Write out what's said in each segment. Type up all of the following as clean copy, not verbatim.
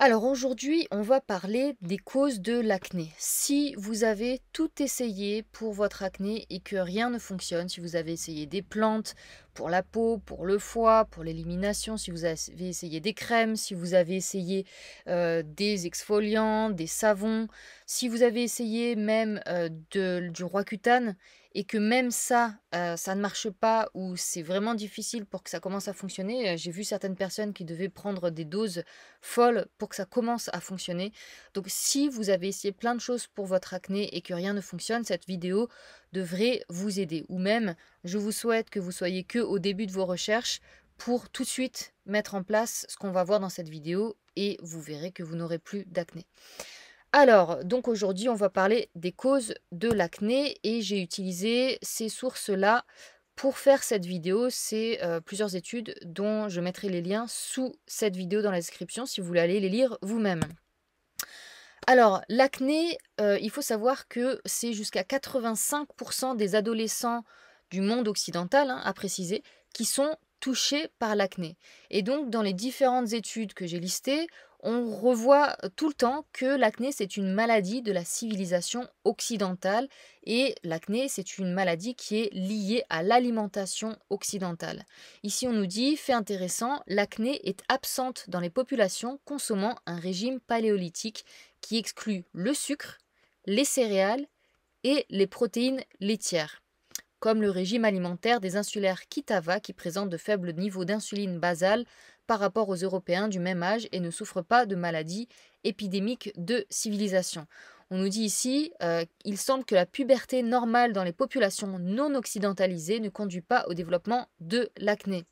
Alors aujourd'hui, on va parler des causes de l'acné. Si vous avez tout essayé pour votre acné et que rien ne fonctionne, si vous avez essayé des plantes pour la peau, pour le foie, pour l'élimination, si vous avez essayé des crèmes, si vous avez essayé des exfoliants, des savons, si vous avez essayé même du Roaccutane et que même ça, ça ne marche pas ou c'est vraiment difficile pour que ça commence à fonctionner, j'ai vu certaines personnes qui devaient prendre des doses folle pour que ça commence à fonctionner. Donc si vous avez essayé plein de choses pour votre acné et que rien ne fonctionne, cette vidéo devrait vous aider. Ou même, je vous souhaite que vous soyez que au début de vos recherches pour tout de suite mettre en place ce qu'on va voir dans cette vidéo et vous verrez que vous n'aurez plus d'acné. Alors, donc aujourd'hui, on va parler des causes de l'acné et j'ai utilisé ces sources-là pour faire cette vidéo. C'est plusieurs études dont je mettrai les liens sous cette vidéo dans la description si vous voulez aller les lire vous-même. Alors, l'acné, il faut savoir que c'est jusqu'à 85% des adolescents du monde occidental, hein, à préciser, qui sont touchés par l'acné. Et donc, dans les différentes études que j'ai listées, on revoit tout le temps que l'acné, c'est une maladie de la civilisation occidentale et l'acné, c'est une maladie qui est liée à l'alimentation occidentale. Ici, on nous dit, fait intéressant, l'acné est absente dans les populations consommant un régime paléolithique qui exclut le sucre, les céréales et les protéines laitières, comme le régime alimentaire des insulaires Kitava qui présente de faibles niveaux d'insuline basale par rapport aux Européens du même âge et ne souffrent pas de maladies épidémiques de civilisation. On nous dit ici, il semble que la puberté normale dans les populations non occidentalisées ne conduit pas au développement de l'acné.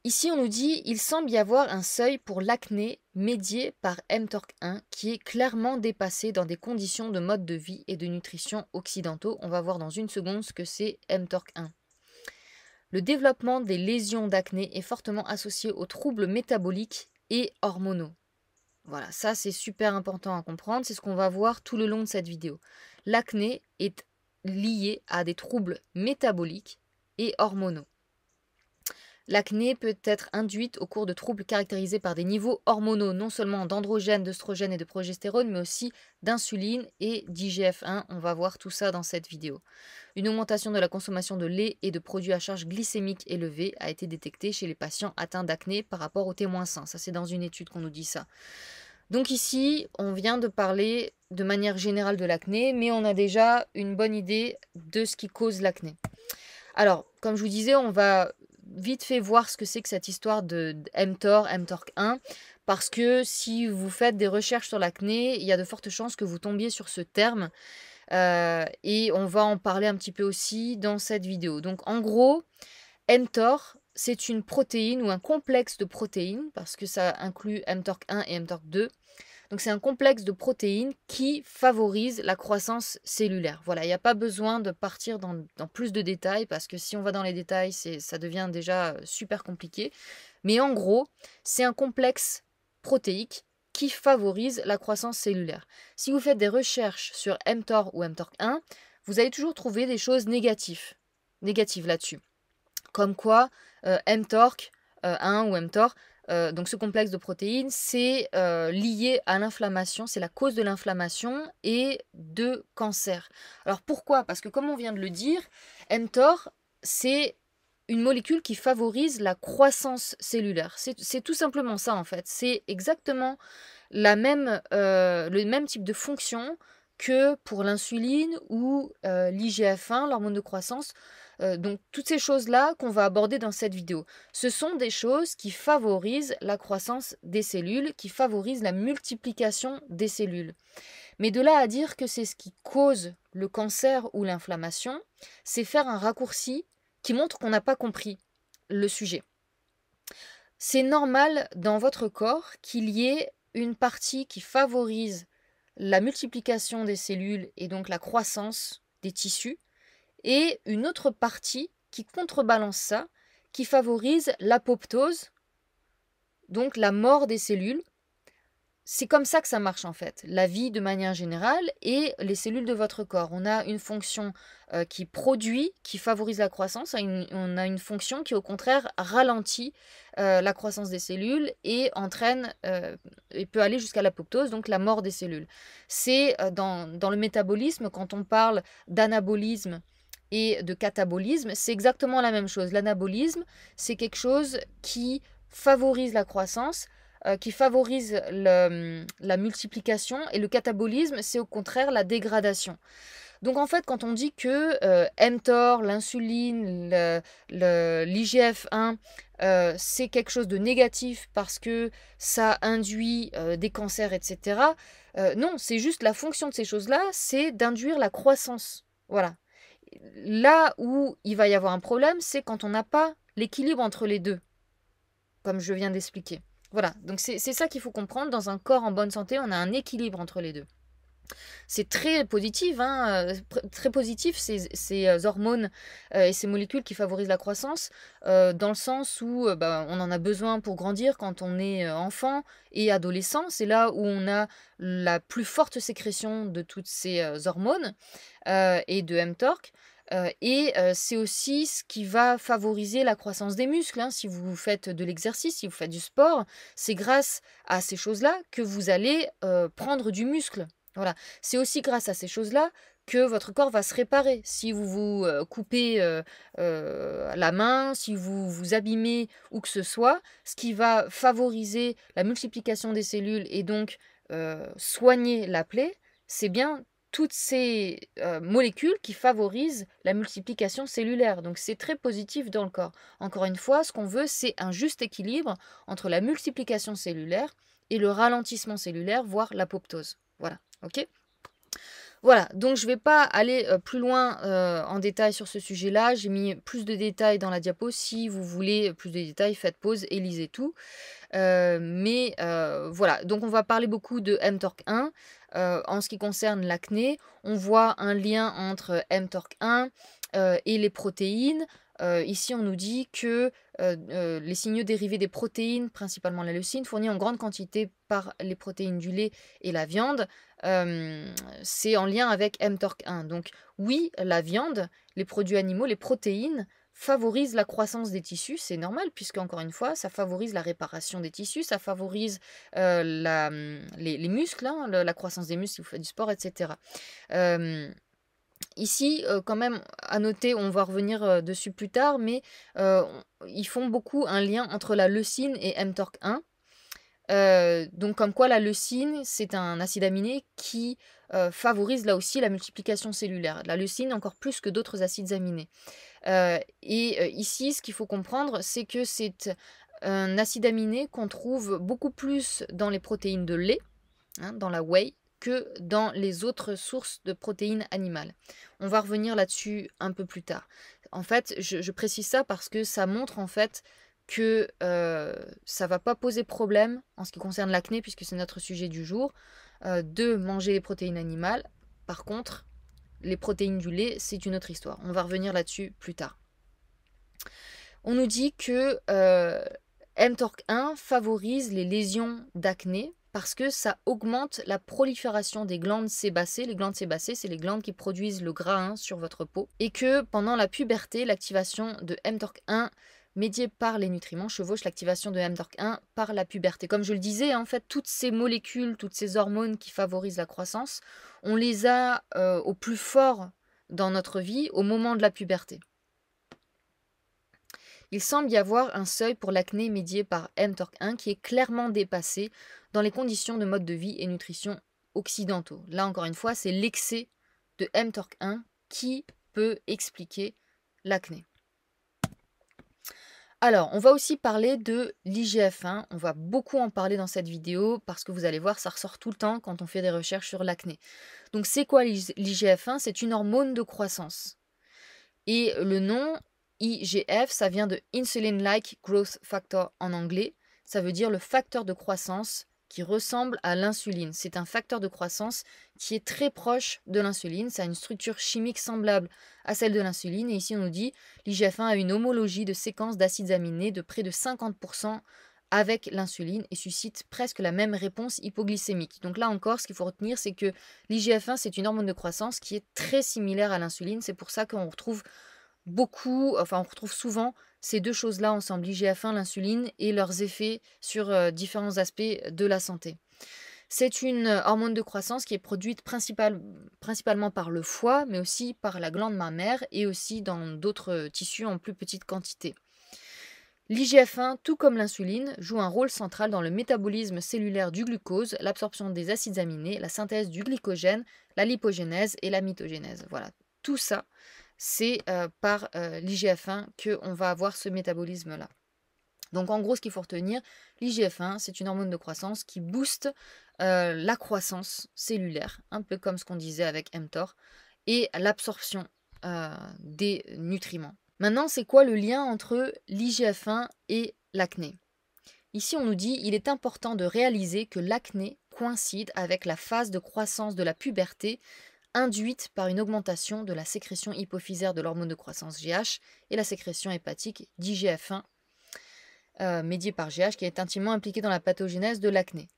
Ici, on nous dit il semble y avoir un seuil pour l'acné médié par mTORC1 qui est clairement dépassé dans des conditions de mode de vie et de nutrition occidentaux. On va voir dans une seconde ce que c'est mTORC1. Le développement des lésions d'acné est fortement associé aux troubles métaboliques et hormonaux. Voilà, ça c'est super important à comprendre, c'est ce qu'on va voir tout le long de cette vidéo. L'acné est lié à des troubles métaboliques et hormonaux. L'acné peut être induite au cours de troubles caractérisés par des niveaux hormonaux, non seulement d'androgènes, d'œstrogènes et de progestérone, mais aussi d'insuline et d'IGF-1. On va voir tout ça dans cette vidéo. Une augmentation de la consommation de lait et de produits à charge glycémique élevée a été détectée chez les patients atteints d'acné par rapport aux témoins sains. Ça, c'est dans une étude qu'on nous dit ça. Donc ici, on vient de parler de manière générale de l'acné, mais on a déjà une bonne idée de ce qui cause l'acné. Alors, comme je vous disais, on va vite fait voir ce que c'est que cette histoire de mTOR, mTORC1, parce que si vous faites des recherches sur l'acné, il y a de fortes chances que vous tombiez sur ce terme, et on va en parler un petit peu aussi dans cette vidéo. Donc en gros, mTOR, c'est une protéine ou un complexe de protéines, parce que ça inclut mTORC1 et mTORC2. Donc c'est un complexe de protéines qui favorise la croissance cellulaire. Voilà, il n'y a pas besoin de partir dans plus de détails parce que si on va dans les détails, ça devient déjà super compliqué. Mais en gros, c'est un complexe protéique qui favorise la croissance cellulaire. Si vous faites des recherches sur mTOR ou mTORC1, vous allez toujours trouver des choses négatives là-dessus. Comme quoi, mTORC1 ou mTOR, donc ce complexe de protéines, c'est lié à l'inflammation, c'est la cause de l'inflammation et de cancer. Alors pourquoi? Parce que comme on vient de le dire, mTOR, c'est une molécule qui favorise la croissance cellulaire. C'est tout simplement ça en fait. C'est exactement le même type de fonction que pour l'insuline ou l'IGF-1, l'hormone de croissance. Donc toutes ces choses-là qu'on va aborder dans cette vidéo, ce sont des choses qui favorisent la croissance des cellules, qui favorisent la multiplication des cellules. Mais de là à dire que c'est ce qui cause le cancer ou l'inflammation, c'est faire un raccourci qui montre qu'on n'a pas compris le sujet. C'est normal dans votre corps qu'il y ait une partie qui favorise la multiplication des cellules et donc la croissance des tissus, et une autre partie qui contrebalance ça, qui favorise l'apoptose, donc la mort des cellules, c'est comme ça que ça marche en fait, la vie de manière générale et les cellules de votre corps. On a une fonction qui produit, qui favorise la croissance, on a une fonction qui au contraire ralentit la croissance des cellules et entraîne et peut aller jusqu'à l'apoptose, donc la mort des cellules. C'est dans le métabolisme, quand on parle d'anabolisme et de catabolisme, c'est exactement la même chose. L'anabolisme, c'est quelque chose qui favorise la croissance, qui favorise la multiplication, et le catabolisme, c'est au contraire la dégradation. Donc en fait, quand on dit que mTOR, l'insuline, l'IGF-1, c'est quelque chose de négatif parce que ça induit des cancers, etc. Non, c'est juste la fonction de ces choses-là, c'est d'induire la croissance. Voilà. Là où il va y avoir un problème, c'est quand on n'a pas l'équilibre entre les deux, comme je viens d'expliquer. Voilà, donc c'est ça qu'il faut comprendre. Dans un corps en bonne santé, on a un équilibre entre les deux. C'est très positif, hein, très positif ces hormones et ces molécules qui favorisent la croissance, dans le sens où bah, on en a besoin pour grandir quand on est enfant et adolescent. C'est là où on a la plus forte sécrétion de toutes ces hormones et de mTORC. C'est aussi ce qui va favoriser la croissance des muscles, hein. Si vous faites de l'exercice, si vous faites du sport, c'est grâce à ces choses-là que vous allez prendre du muscle. Voilà. C'est aussi grâce à ces choses-là que votre corps va se réparer. Si vous vous coupez la main, si vous vous abîmez ou que ce soit, ce qui va favoriser la multiplication des cellules et donc soigner la plaie, c'est bien toutes ces molécules qui favorisent la multiplication cellulaire. Donc c'est très positif dans le corps. Encore une fois, ce qu'on veut, c'est un juste équilibre entre la multiplication cellulaire et le ralentissement cellulaire, voire l'apoptose. Voilà, ok? Voilà, donc je ne vais pas aller plus loin en détail sur ce sujet-là. J'ai mis plus de détails dans la diapo. Si vous voulez plus de détails, faites pause et lisez tout. Voilà, donc on va parler beaucoup de mTORC1. En ce qui concerne l'acné, on voit un lien entre mTORC1 et les protéines. Ici, on nous dit que les signaux dérivés des protéines, principalement la leucine, fournis en grande quantité par les protéines du lait et la viande, c'est en lien avec mTORC1. Donc oui, la viande, les produits animaux, les protéines favorisent la croissance des tissus, c'est normal, puisque encore une fois, ça favorise la réparation des tissus, ça favorise les muscles, hein, la croissance des muscles si vous faites du sport, etc. Ici, quand même, à noter, on va revenir dessus plus tard, mais ils font beaucoup un lien entre la leucine et mTORC1. Donc comme quoi la leucine, c'est un acide aminé qui favorise là aussi la multiplication cellulaire. La leucine encore plus que d'autres acides aminés. Ici, ce qu'il faut comprendre, c'est que c'est un acide aminé qu'on trouve beaucoup plus dans les protéines de lait, hein, dans la whey, que dans les autres sources de protéines animales. On va revenir là-dessus un peu plus tard. En fait, je précise ça parce que ça montre en fait que ça va pas poser problème en ce qui concerne l'acné, puisque c'est notre sujet du jour, de manger les protéines animales. Par contre, les protéines du lait, c'est une autre histoire. On va revenir là-dessus plus tard. On nous dit que mTORC1 favorise les lésions d'acné parce que ça augmente la prolifération des glandes sébacées. Les glandes sébacées, c'est les glandes qui produisent le gras, hein, sur votre peau. Et que pendant la puberté, l'activation de mTORC1 médiée par les nutriments chevauche l'activation de mTORC1 par la puberté. Comme je le disais, en fait, toutes ces molécules, toutes ces hormones qui favorisent la croissance, on les a au plus fort dans notre vie au moment de la puberté. Il semble y avoir un seuil pour l'acné médié par mTORC1 qui est clairement dépassé dans les conditions de mode de vie et nutrition occidentaux. Là, encore une fois, c'est l'excès de mTORC1 qui peut expliquer l'acné. Alors, on va aussi parler de l'IGF-1. On va beaucoup en parler dans cette vidéo parce que vous allez voir, ça ressort tout le temps quand on fait des recherches sur l'acné. Donc, c'est quoi l'IGF-1? C'est une hormone de croissance. Et le nom IGF, ça vient de Insulin-like Growth Factor en anglais. Ça veut dire le facteur de croissance qui ressemble à l'insuline. C'est un facteur de croissance qui est très proche de l'insuline. Ça a une structure chimique semblable à celle de l'insuline. Et ici, on nous dit l'IGF-1 a une homologie de séquence d'acides aminés de près de 50% avec l'insuline et suscite presque la même réponse hypoglycémique. Donc là encore, ce qu'il faut retenir, c'est que l'IGF-1, c'est une hormone de croissance qui est très similaire à l'insuline. C'est pour ça qu'on retrouve on retrouve souvent ces deux choses-là ensemble, l'IGF-1, l'insuline et leurs effets sur différents aspects de la santé. C'est une hormone de croissance qui est produite principalement par le foie, mais aussi par la glande mammaire et aussi dans d'autres tissus en plus petite quantité. L'IGF-1, tout comme l'insuline, joue un rôle central dans le métabolisme cellulaire du glucose, l'absorption des acides aminés, la synthèse du glycogène, la lipogénèse et la mitogénèse. Voilà, tout ça, c'est par l'IGF-1 qu'on va avoir ce métabolisme-là. Donc en gros, ce qu'il faut retenir, l'IGF-1, c'est une hormone de croissance qui booste la croissance cellulaire, un peu comme ce qu'on disait avec mTOR, et l'absorption des nutriments. Maintenant, c'est quoi le lien entre l'IGF-1 et l'acné? Ici, on nous dit il est important de réaliser que l'acné coïncide avec la phase de croissance de la puberté induite par une augmentation de la sécrétion hypophysaire de l'hormone de croissance GH et la sécrétion hépatique d'IGF-1 médiée par GH qui est intimement impliquée dans la pathogénèse de l'acné.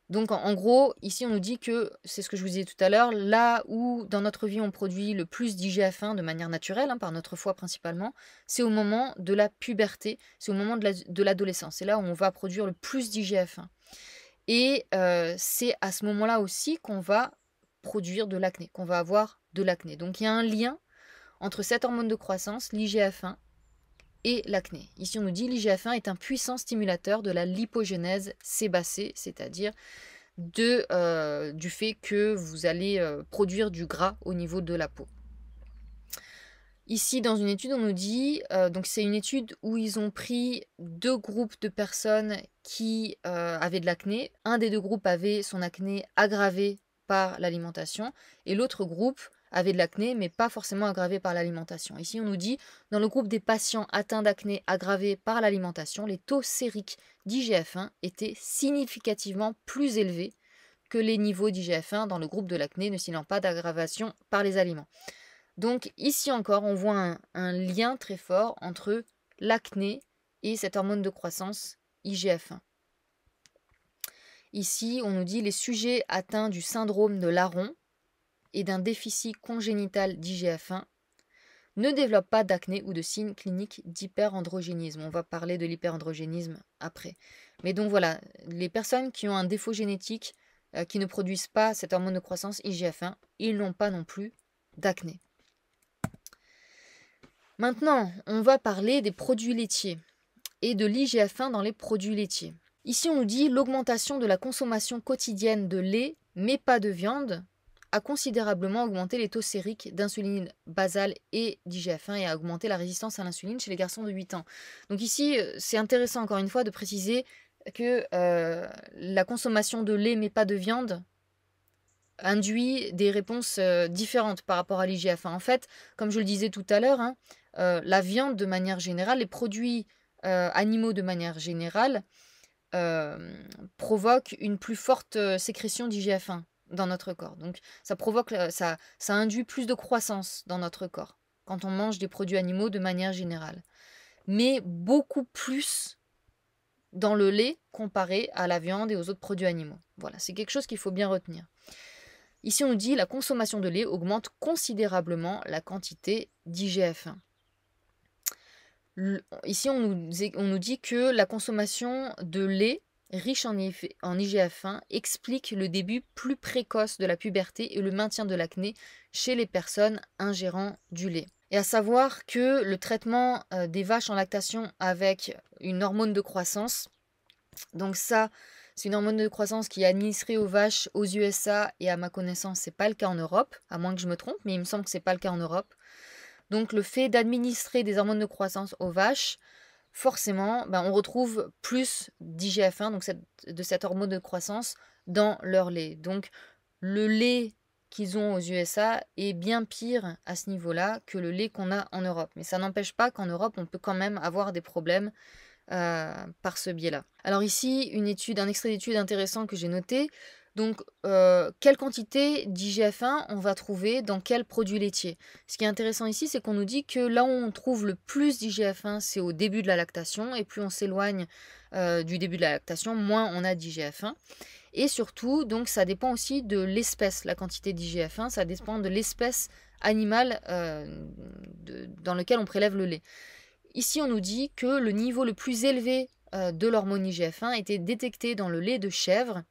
Donc en gros, ici on nous dit que, c'est ce que je vous disais tout à l'heure, là où dans notre vie on produit le plus d'IGF-1 de manière naturelle, par notre foie principalement, c'est au moment de la puberté, c'est au moment de l'adolescence. C'est là où on va produire le plus d'IGF-1. Et c'est à ce moment-là aussi qu'on va produire de l'acné, qu'on va avoir de l'acné. Donc il y a un lien entre cette hormone de croissance, l'IGF-1, et l'acné. Ici, on nous dit l'IGF-1 est un puissant stimulateur de la lipogénèse sébacée, c'est-à-dire du fait que vous allez produire du gras au niveau de la peau. Ici, dans une étude, on nous dit, donc c'est une étude où ils ont pris 2 groupes de personnes qui avaient de l'acné. Un des 2 groupes avait son acné aggravé par l'alimentation et l'autre groupe avait de l'acné, mais pas forcément aggravé par l'alimentation. Ici, on nous dit, dans le groupe des patients atteints d'acné aggravé par l'alimentation, les taux sériques d'IGF-1 étaient significativement plus élevés que les niveaux d'IGF-1 dans le groupe de l'acné ne signalant pas d'aggravation par les aliments. Donc ici encore, on voit un lien très fort entre l'acné et cette hormone de croissance IGF-1. Ici, on nous dit les sujets atteints du syndrome de Laron et d'un déficit congénital d'IGF-1 ne développent pas d'acné ou de signes cliniques d'hyperandrogénisme. On va parler de l'hyperandrogénisme après. Mais donc voilà, les personnes qui ont un défaut génétique, qui ne produisent pas cette hormone de croissance IGF-1, ils n'ont pas non plus d'acné. Maintenant, on va parler des produits laitiers et de l'IGF-1 dans les produits laitiers. Ici, on nous dit l'augmentation de la consommation quotidienne de lait, mais pas de viande, a considérablement augmenté les taux sériques d'insuline basale et d'IGF-1 et a augmenté la résistance à l'insuline chez les garçons de 8 ans. Donc ici, c'est intéressant encore une fois de préciser que la consommation de lait, mais pas de viande, induit des réponses différentes par rapport à l'IGF-1. En fait, comme je le disais tout à l'heure, la viande de manière générale, les produits animaux de manière générale, provoquent une plus forte sécrétion d'IGF-1 dans notre corps. Donc ça induit plus de croissance dans notre corps quand on mange des produits animaux de manière générale. Mais beaucoup plus dans le lait comparé à la viande et aux autres produits animaux. Voilà, c'est quelque chose qu'il faut bien retenir. Ici, on nous dit la consommation de lait augmente considérablement la quantité d'IGF-1. Ici, on nous dit que la consommation de lait riche en IGF-1 explique le début plus précoce de la puberté et le maintien de l'acné chez les personnes ingérant du lait. Et à savoir que le traitement des vaches en lactation avec une hormone de croissance, donc ça, c'est une hormone de croissance qui est administrée aux vaches aux USA et à ma connaissance, c'est pas le cas en Europe, à moins que je me trompe, mais il me semble que c'est pas le cas en Europe. Donc le fait d'administrer des hormones de croissance aux vaches, forcément, on retrouve plus d'IGF-1, donc de cette hormone de croissance, dans leur lait. Donc le lait qu'ils ont aux USA est bien pire à ce niveau-là que le lait qu'on a en Europe. Mais ça n'empêche pas qu'en Europe, on peut quand même avoir des problèmes par ce biais-là. Alors ici, un extrait d'étude intéressant que j'ai noté. Donc, quelle quantité d'IGF-1 on va trouver dans quel produit laitier? Ce qui est intéressant ici, c'est qu'on nous dit que là où on trouve le plus d'IGF-1, c'est au début de la lactation, et plus on s'éloigne du début de la lactation, moins on a d'IGF-1. Et surtout, donc, ça dépend aussi de l'espèce, la quantité d'IGF-1, ça dépend de l'espèce animale dans lequel on prélève le lait. Ici, on nous dit que le niveau le plus élevé de l'hormone IGF-1 était détecté dans le lait de chèvre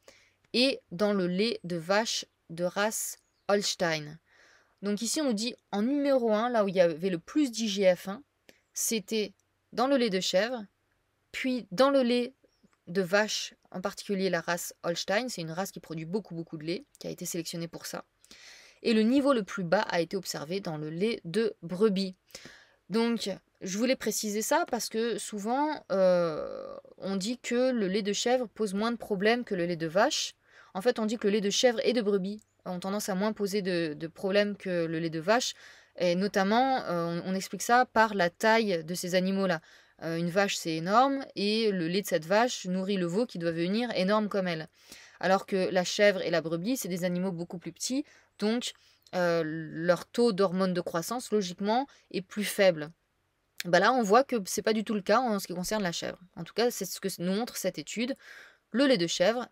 et dans le lait de vache de race Holstein. Donc ici, on nous dit en numéro 1, là où il y avait le plus d'IGF-1, c'était dans le lait de chèvre, puis dans le lait de vache, en particulier la race Holstein, c'est une race qui produit beaucoup de lait, qui a été sélectionnée pour ça. Et le niveau le plus bas a été observé dans le lait de brebis. Donc, je voulais préciser ça parce que souvent, on dit que le lait de chèvre pose moins de problèmes que le lait de vache. En fait, on dit que le lait de chèvre et de brebis ont tendance à moins poser de problèmes que le lait de vache. Et notamment, on explique ça par la taille de ces animaux-là. Une vache, c'est énorme, et le lait de cette vache nourrit le veau qui doit venir énorme comme elle. Alors que la chèvre et la brebis, c'est des animaux beaucoup plus petits, donc leur taux d'hormones de croissance, logiquement, est plus faible. Bah là, on voit que c'est pas du tout le cas en ce qui concerne la chèvre. En tout cas, c'est ce que nous montre cette étude. Le lait de chèvre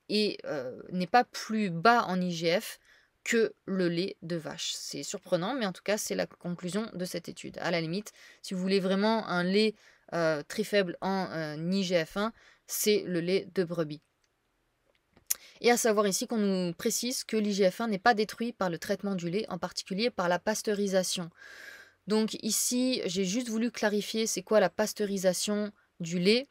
n'est pas plus bas en IGF que le lait de vache. C'est surprenant, mais en tout cas, c'est la conclusion de cette étude. À la limite, si vous voulez vraiment un lait très faible en IGF-1, c'est le lait de brebis. Et à savoir ici qu'on nous précise que l'IGF-1 n'est pas détruit par le traitement du lait, en particulier par la pasteurisation. Donc ici, j'ai juste voulu clarifier c'est quoi la pasteurisation du lait.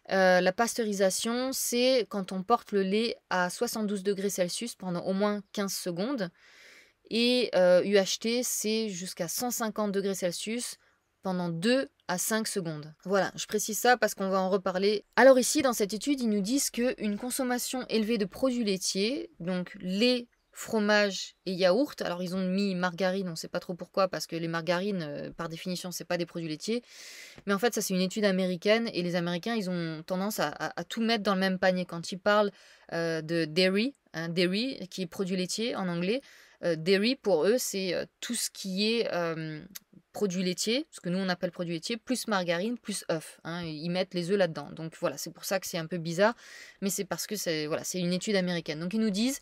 La pasteurisation, c'est quand on porte le lait à 72 degrés Celsius pendant au moins 15 secondes. Et UHT, c'est jusqu'à 150 degrés Celsius pendant 2 à 5 secondes. Voilà, je précise ça parce qu'on va en reparler. Alors ici, dans cette étude, ils nous disent qu'une consommation élevée de produits laitiers, donc lait, fromage et yaourt, alors ils ont mis margarine, on ne sait pas trop pourquoi, parce que les margarines, par définition, c'est pas des produits laitiers, mais en fait, ça c'est une étude américaine, et les Américains, ils ont tendance à tout mettre dans le même panier. Quand ils parlent de dairy, dairy, qui est produit laitier en anglais, dairy, pour eux, c'est tout ce qui est produit laitier, ce que nous on appelle produit laitier, plus margarine, plus œufs. Ils mettent les œufs là-dedans. Donc voilà, c'est pour ça que c'est un peu bizarre, mais c'est parce que c'est voilà, c'est une étude américaine. Donc ils nous disent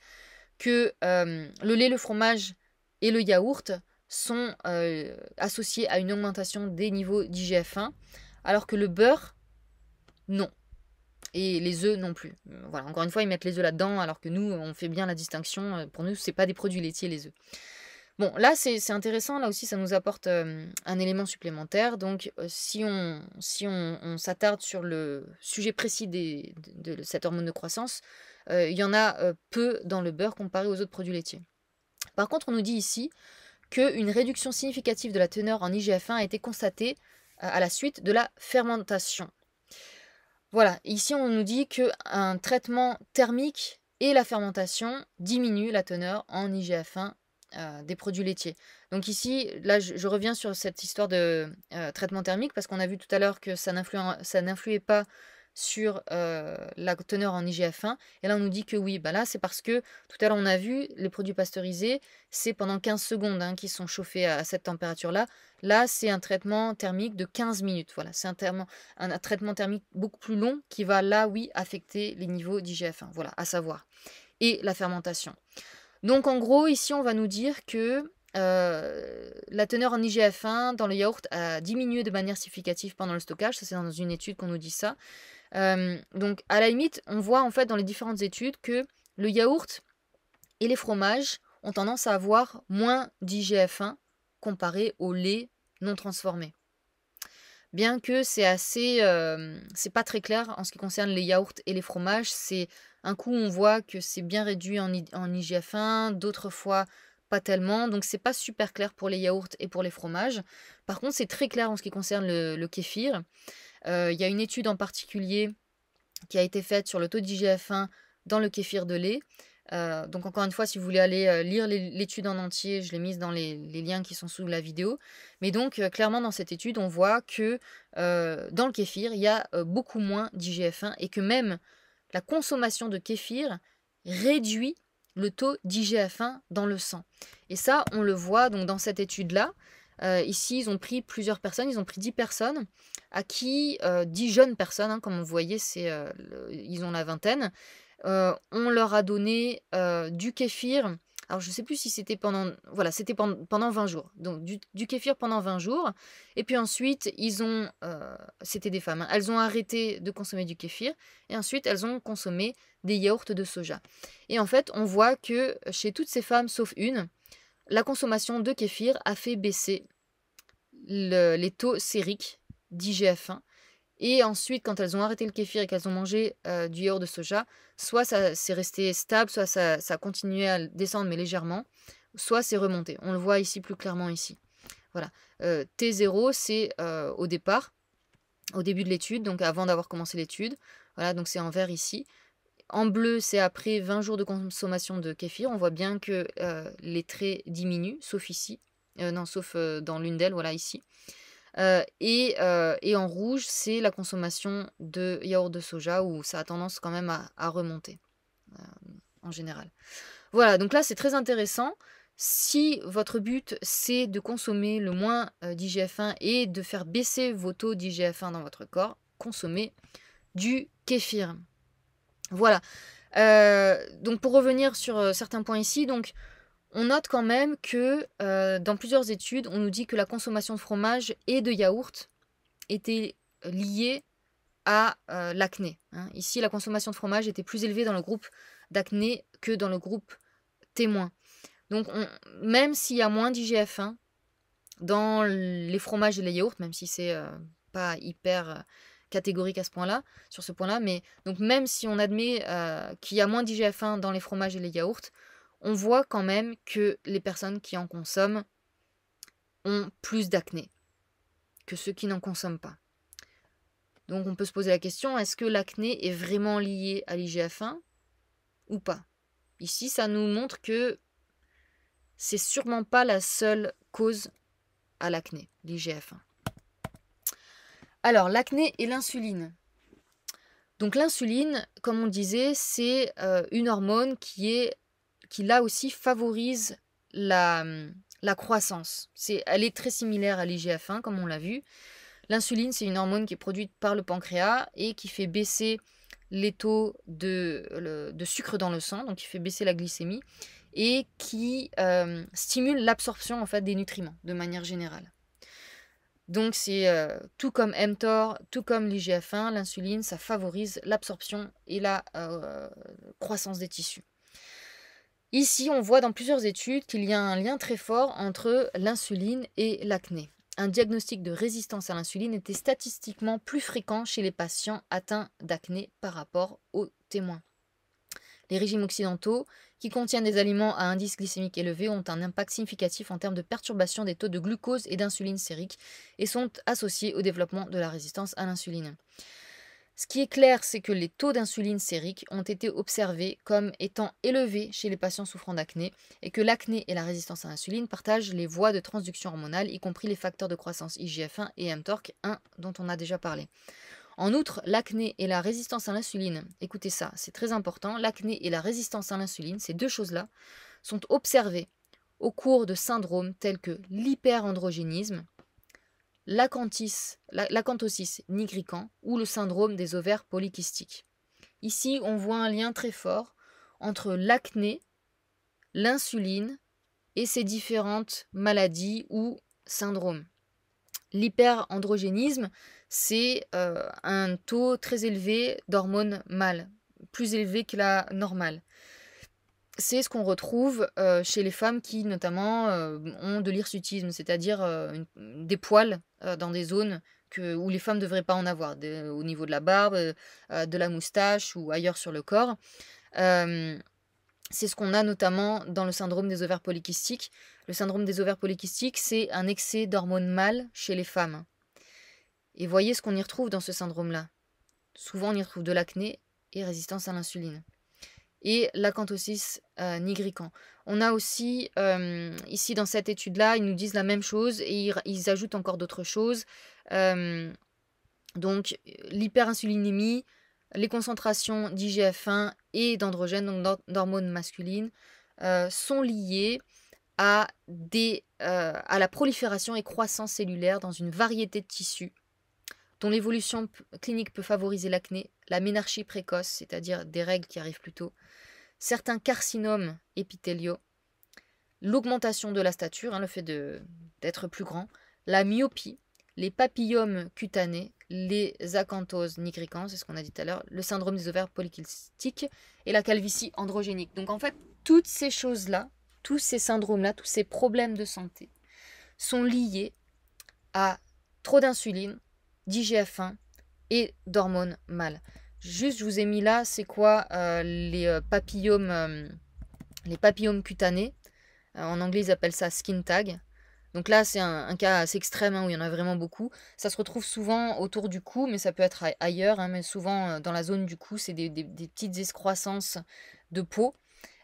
que le lait, le fromage et le yaourt sont associés à une augmentation des niveaux d'IGF-1, alors que le beurre, non. Et les œufs non plus. Voilà, encore une fois, ils mettent les œufs là-dedans, alors que nous, on fait bien la distinction. Pour nous, c'est pas des produits laitiers, les œufs. Bon, là, c'est intéressant. Là aussi, ça nous apporte un élément supplémentaire. Donc, si on s'attarde sur le sujet précis de cette hormone de croissance, il y en a peu dans le beurre comparé aux autres produits laitiers. Par contre, on nous dit ici qu'une réduction significative de la teneur en IGF-1 a été constatée à la suite de la fermentation. Voilà, ici on nous dit qu'un traitement thermique et la fermentation diminuent la teneur en IGF-1 des produits laitiers. Donc ici, là je reviens sur cette histoire de traitement thermique, parce qu'on a vu tout à l'heure que ça n'influait pas sur la teneur en IGF-1. Et là on nous dit que oui, bah là c'est parce que tout à l'heure on a vu les produits pasteurisés, c'est pendant 15 secondes qu'ils sont chauffés à cette température-là. Là c'est un traitement thermique de 15 minutes. Voilà, c'est un traitement thermique beaucoup plus long qui va là, oui, affecter les niveaux d'IGF-1. Voilà, à savoir. Et la fermentation. Donc en gros, ici on va nous dire que la teneur en IGF-1 dans le yaourt a diminué de manière significative pendant le stockage. Ça c'est dans une étude qu'on nous dit ça. Donc à la limite, on voit en fait dans les différentes études que le yaourt et les fromages ont tendance à avoir moins d'IGF-1 comparé au lait non transformé. Bien que c'est pas très clair en ce qui concerne les yaourts et les fromages. C'est un coup on voit que c'est bien réduit en IGF-1, d'autres fois pas tellement. Donc c'est pas super clair pour les yaourts et pour les fromages. Par contre, c'est très clair en ce qui concerne le kéfir. Il y a une étude en particulier qui a été faite sur le taux d'IGF-1 dans le kéfir de lait. Donc encore une fois, si vous voulez aller lire l'étude en entier, je l'ai mise dans les liens qui sont sous la vidéo. Mais donc clairement dans cette étude, on voit que dans le kéfir, il y a beaucoup moins d'IGF-1, et que même la consommation de kéfir réduit le taux d'IGF-1 dans le sang. Et ça, on le voit donc dans cette étude-là. Ici, ils ont pris plusieurs personnes, ils ont pris 10 personnes, à qui, 10 jeunes personnes, hein, comme vous voyez, ils ont la vingtaine. On leur a donné du kéfir. Alors, je ne sais plus si c'était pendant... Voilà, c'était pendant 20 jours. Donc, du kéfir pendant 20 jours. Et puis ensuite, c'était des femmes, hein, elles ont arrêté de consommer du kéfir. Et ensuite, elles ont consommé des yaourts de soja. Et en fait, on voit que chez toutes ces femmes, sauf une, la consommation de kéfir a fait baisser les taux sériques d'IGF-1. Et ensuite, quand elles ont arrêté le kéfir et qu'elles ont mangé du yaourt de soja, soit ça c'est resté stable, soit ça a continué à descendre, mais légèrement, soit c'est remonté. On le voit ici plus clairement ici. Voilà. T0, c'est au départ, au début de l'étude, donc avant d'avoir commencé l'étude. Voilà, donc c'est en vert ici. En bleu, c'est après 20 jours de consommation de kéfir. On voit bien que les traits diminuent, sauf ici. Non, sauf dans l'une d'elles, voilà, ici. Et en rouge, c'est la consommation de yaourt de soja où ça a tendance quand même à remonter, en général. Voilà, donc là, c'est très intéressant. Si votre but, c'est de consommer le moins d'IGF-1 et de faire baisser vos taux d'IGF-1 dans votre corps, consommez du kéfir. Voilà. Donc pour revenir sur certains points ici, donc on note quand même que dans plusieurs études, on nous dit que la consommation de fromage et de yaourt était liée à l'acné, hein. Ici, la consommation de fromage était plus élevée dans le groupe d'acné que dans le groupe témoin. Donc même s'il y a moins d'IGF-1 dans les fromages et les yaourts, même si c'est pas hyper catégorique à ce point-là, sur ce point-là, mais donc même si on admet qu'il y a moins d'IGF-1 dans les fromages et les yaourts, on voit quand même que les personnes qui en consomment ont plus d'acné que ceux qui n'en consomment pas. Donc on peut se poser la question, est-ce que l'acné est vraiment lié à l'IGF-1 ou pas? Ici, ça nous montre que c'est sûrement pas la seule cause à l'acné, l'IGF-1. Alors, l'acné et l'insuline. Donc l'insuline, comme on disait, c'est une hormone qui là aussi favorise la croissance. Elle est très similaire à l'IGF-1, comme on l'a vu. L'insuline, c'est une hormone qui est produite par le pancréas et qui fait baisser les taux de sucre dans le sang, donc qui fait baisser la glycémie et qui stimule l'absorption en fait, des nutriments de manière générale. Donc c'est tout comme mTOR, tout comme l'IGF-1, l'insuline, ça favorise l'absorption et la croissance des tissus. Ici, on voit dans plusieurs études qu'il y a un lien très fort entre l'insuline et l'acné. Un diagnostic de résistance à l'insuline était statistiquement plus fréquent chez les patients atteints d'acné par rapport aux témoins. Les régimes occidentaux, qui contiennent des aliments à indice glycémique élevé, ont un impact significatif en termes de perturbation des taux de glucose et d'insuline sérique et sont associés au développement de la résistance à l'insuline. Ce qui est clair, c'est que les taux d'insuline sérique ont été observés comme étant élevés chez les patients souffrant d'acné et que l'acné et la résistance à l'insuline partagent les voies de transduction hormonale, y compris les facteurs de croissance IGF-1 et mTORC1 dont on a déjà parlé. En outre, l'acné et la résistance à l'insuline, écoutez ça, c'est très important, l'acné et la résistance à l'insuline, ces deux choses-là, sont observées au cours de syndromes tels que l'hyperandrogénisme, l'acanthosis nigricans ou le syndrome des ovaires polykystiques. Ici, on voit un lien très fort entre l'acné, l'insuline et ces différentes maladies ou syndromes. L'hyperandrogénisme, c'est un taux très élevé d'hormones mâles, plus élevé que la normale. C'est ce qu'on retrouve chez les femmes qui, notamment, ont de l'hirsutisme, c'est-à-dire des poils dans des zones où les femmes ne devraient pas en avoir, au niveau de la barbe, de la moustache ou ailleurs sur le corps. C'est ce qu'on a notamment dans le syndrome des ovaires polykystiques. Le syndrome des ovaires polykystiques, c'est un excès d'hormones mâles chez les femmes. Et voyez ce qu'on y retrouve dans ce syndrome-là. Souvent, on y retrouve de l'acné et résistance à l'insuline. Et l'acanthosis nigricans. On a aussi, ici dans cette étude-là, ils nous disent la même chose et ils ajoutent encore d'autres choses. Donc, l'hyperinsulinémie, les concentrations d'IGF-1 et d'androgènes, donc d'hormones masculines, sont liées à la prolifération et croissance cellulaire dans une variété de tissus, dont l'évolution clinique peut favoriser l'acné, la ménarchie précoce, c'est-à-dire des règles qui arrivent plus tôt, certains carcinomes épithéliaux, l'augmentation de la stature, le fait d'être plus grand, la myopie, les papillomes cutanés, les acanthoses nigricans, c'est ce qu'on a dit tout à l'heure, le syndrome des ovaires polykystiques et la calvitie androgénique. Donc en fait, toutes ces choses-là, tous ces syndromes-là, tous ces problèmes de santé sont liés à trop d'insuline, d'IGF-1 et d'hormones mâles. Juste, je vous ai mis là, c'est quoi les papillomes cutanés. En anglais, ils appellent ça skin tag. Donc là, c'est un cas assez extrême où il y en a vraiment beaucoup. Ça se retrouve souvent autour du cou, mais ça peut être ailleurs. Mais souvent, dans la zone du cou, c'est des petites excroissances de peau.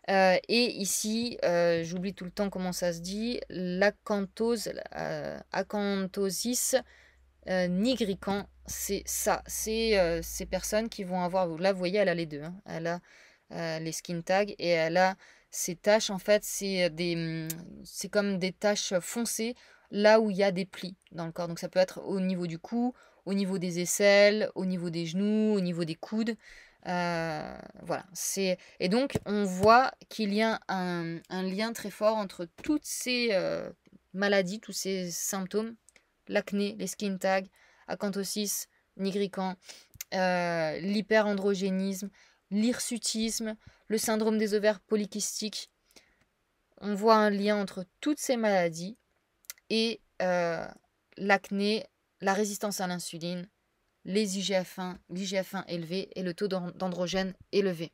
Et ici, j'oublie tout le temps comment ça se dit, l'acanthosis nigricans, c'est ça. C'est ces personnes qui vont avoir, là vous voyez, elle a les deux. Elle a les skin tags et elle a ces taches, en fait, c'est comme des taches foncées là où il y a des plis dans le corps. Donc ça peut être au niveau du cou, au niveau des aisselles, au niveau des genoux, au niveau des coudes. Voilà. Et donc on voit qu'il y a un lien très fort entre toutes ces maladies, tous ces symptômes, l'acné, les skin tags, acanthosis nigricans, l'hyperandrogénisme, l'hirsutisme, le syndrome des ovaires polykystiques. On voit un lien entre toutes ces maladies et l'acné, la résistance à l'insuline, les l'IGF-1 élevé et le taux d'androgène élevé.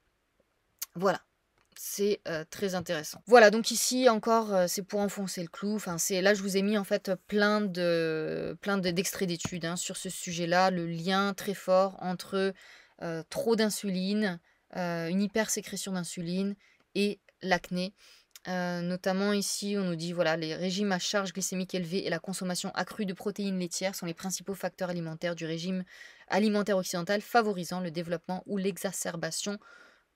Voilà. C'est très intéressant. Voilà, donc ici encore, c'est pour enfoncer le clou. Enfin, là, je vous ai mis en fait plein d'extraits d'études sur ce sujet-là, le lien très fort entre trop d'insuline, une hypersécrétion d'insuline et l'acné. Notamment ici, on nous dit voilà, les régimes à charge glycémique élevée et la consommation accrue de protéines laitières sont les principaux facteurs alimentaires du régime alimentaire occidental, favorisant le développement ou l'exacerbation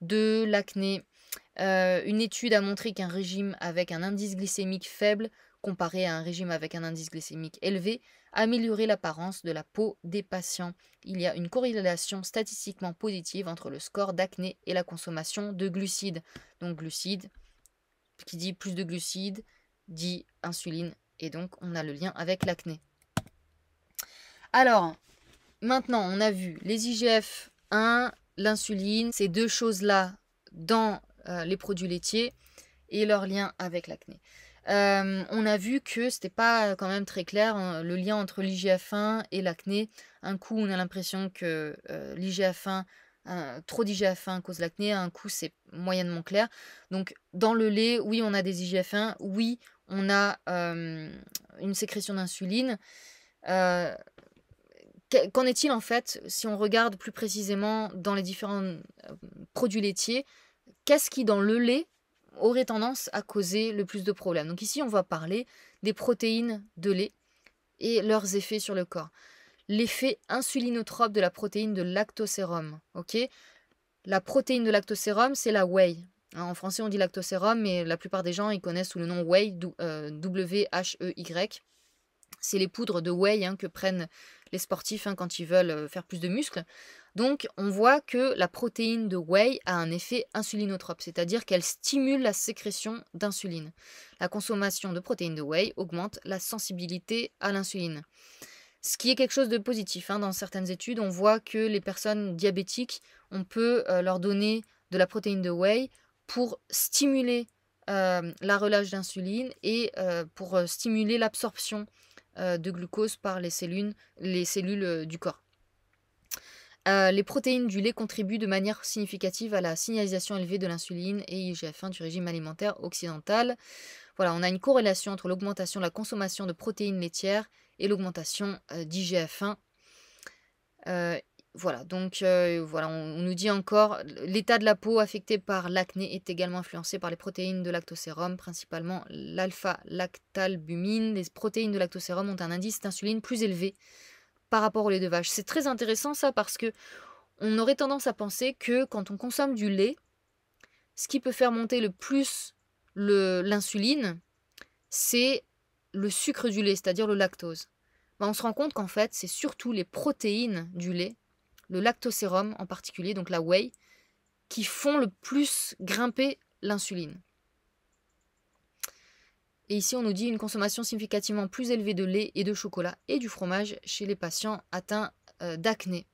de l'acné. Une étude a montré qu'un régime avec un indice glycémique faible comparé à un régime avec un indice glycémique élevé améliorait l'apparence de la peau des patients. Il y a une corrélation statistiquement positive entre le score d'acné et la consommation de glucides. Donc glucides, qui dit plus de glucides, dit insuline, et donc on a le lien avec l'acné. Alors, maintenant on a vu les IGF-1, l'insuline, ces deux choses-là dans les produits laitiers et leur lien avec l'acné. On a vu que c'était pas quand même très clair le lien entre l'IGF-1 et l'acné. Un coup, on a l'impression que l'IGF-1, trop d'IGF-1 cause l'acné, un coup, c'est moyennement clair. Donc, dans le lait, oui, on a des IGF-1, oui, on a une sécrétion d'insuline. Qu'en est-il en fait, si on regarde plus précisément dans les différents produits laitiers, qu'est-ce qui dans le lait aurait tendance à causer le plus de problèmes? Donc ici, on va parler des protéines de lait et leurs effets sur le corps. L'effet insulinotrope de la protéine de lactosérum. La protéine de lactosérum, c'est la whey. En français, on dit lactosérum, mais la plupart des gens, ils connaissent sous le nom whey, W-H-E-Y. C'est les poudres de whey que prennent les sportifs quand ils veulent faire plus de muscles. Donc, on voit que la protéine de whey a un effet insulinotrope, c'est-à-dire qu'elle stimule la sécrétion d'insuline. La consommation de protéines de whey augmente la sensibilité à l'insuline. Ce qui est quelque chose de positif. Dans certaines études, on voit que les personnes diabétiques, on peut leur donner de la protéine de whey pour stimuler la relâche d'insuline et pour stimuler l'absorption de glucose par les cellules du corps. Les protéines du lait contribuent de manière significative à la signalisation élevée de l'insuline et IGF-1 du régime alimentaire occidental. Voilà, on a une corrélation entre l'augmentation de la consommation de protéines laitières et l'augmentation d'IGF-1. Voilà, donc on nous dit encore l'état de la peau affecté par l'acné est également influencé par les protéines de lactosérum, principalement l'alpha-lactalbumine. Les protéines de lactosérum ont un indice d'insuline plus élevé par rapport au lait de vache. C'est très intéressant ça parce que on aurait tendance à penser que quand on consomme du lait, ce qui peut faire monter le plus l'insuline, c'est le sucre du lait, c'est-à-dire le lactose. Ben, on se rend compte qu'en fait, c'est surtout les protéines du lait, le lactosérum en particulier, donc la whey, qui font le plus grimper l'insuline. Et ici, on nous dit une consommation significativement plus élevée de lait et de chocolat et du fromage chez les patients atteints d'acné.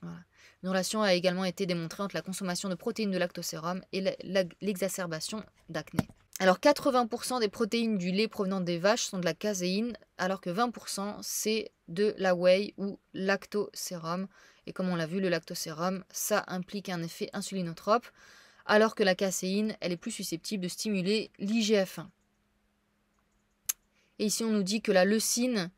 Voilà. Une relation a également été démontrée entre la consommation de protéines de lactosérum et l'exacerbation d'acné. Alors 80% des protéines du lait provenant des vaches sont de la caséine, alors que 20% c'est de la whey ou lactosérum. Et comme on l'a vu, le lactosérum, ça implique un effet insulinotrope, alors que la caséine, elle est plus susceptible de stimuler l'IGF-1. Et ici, on nous dit que la leucine,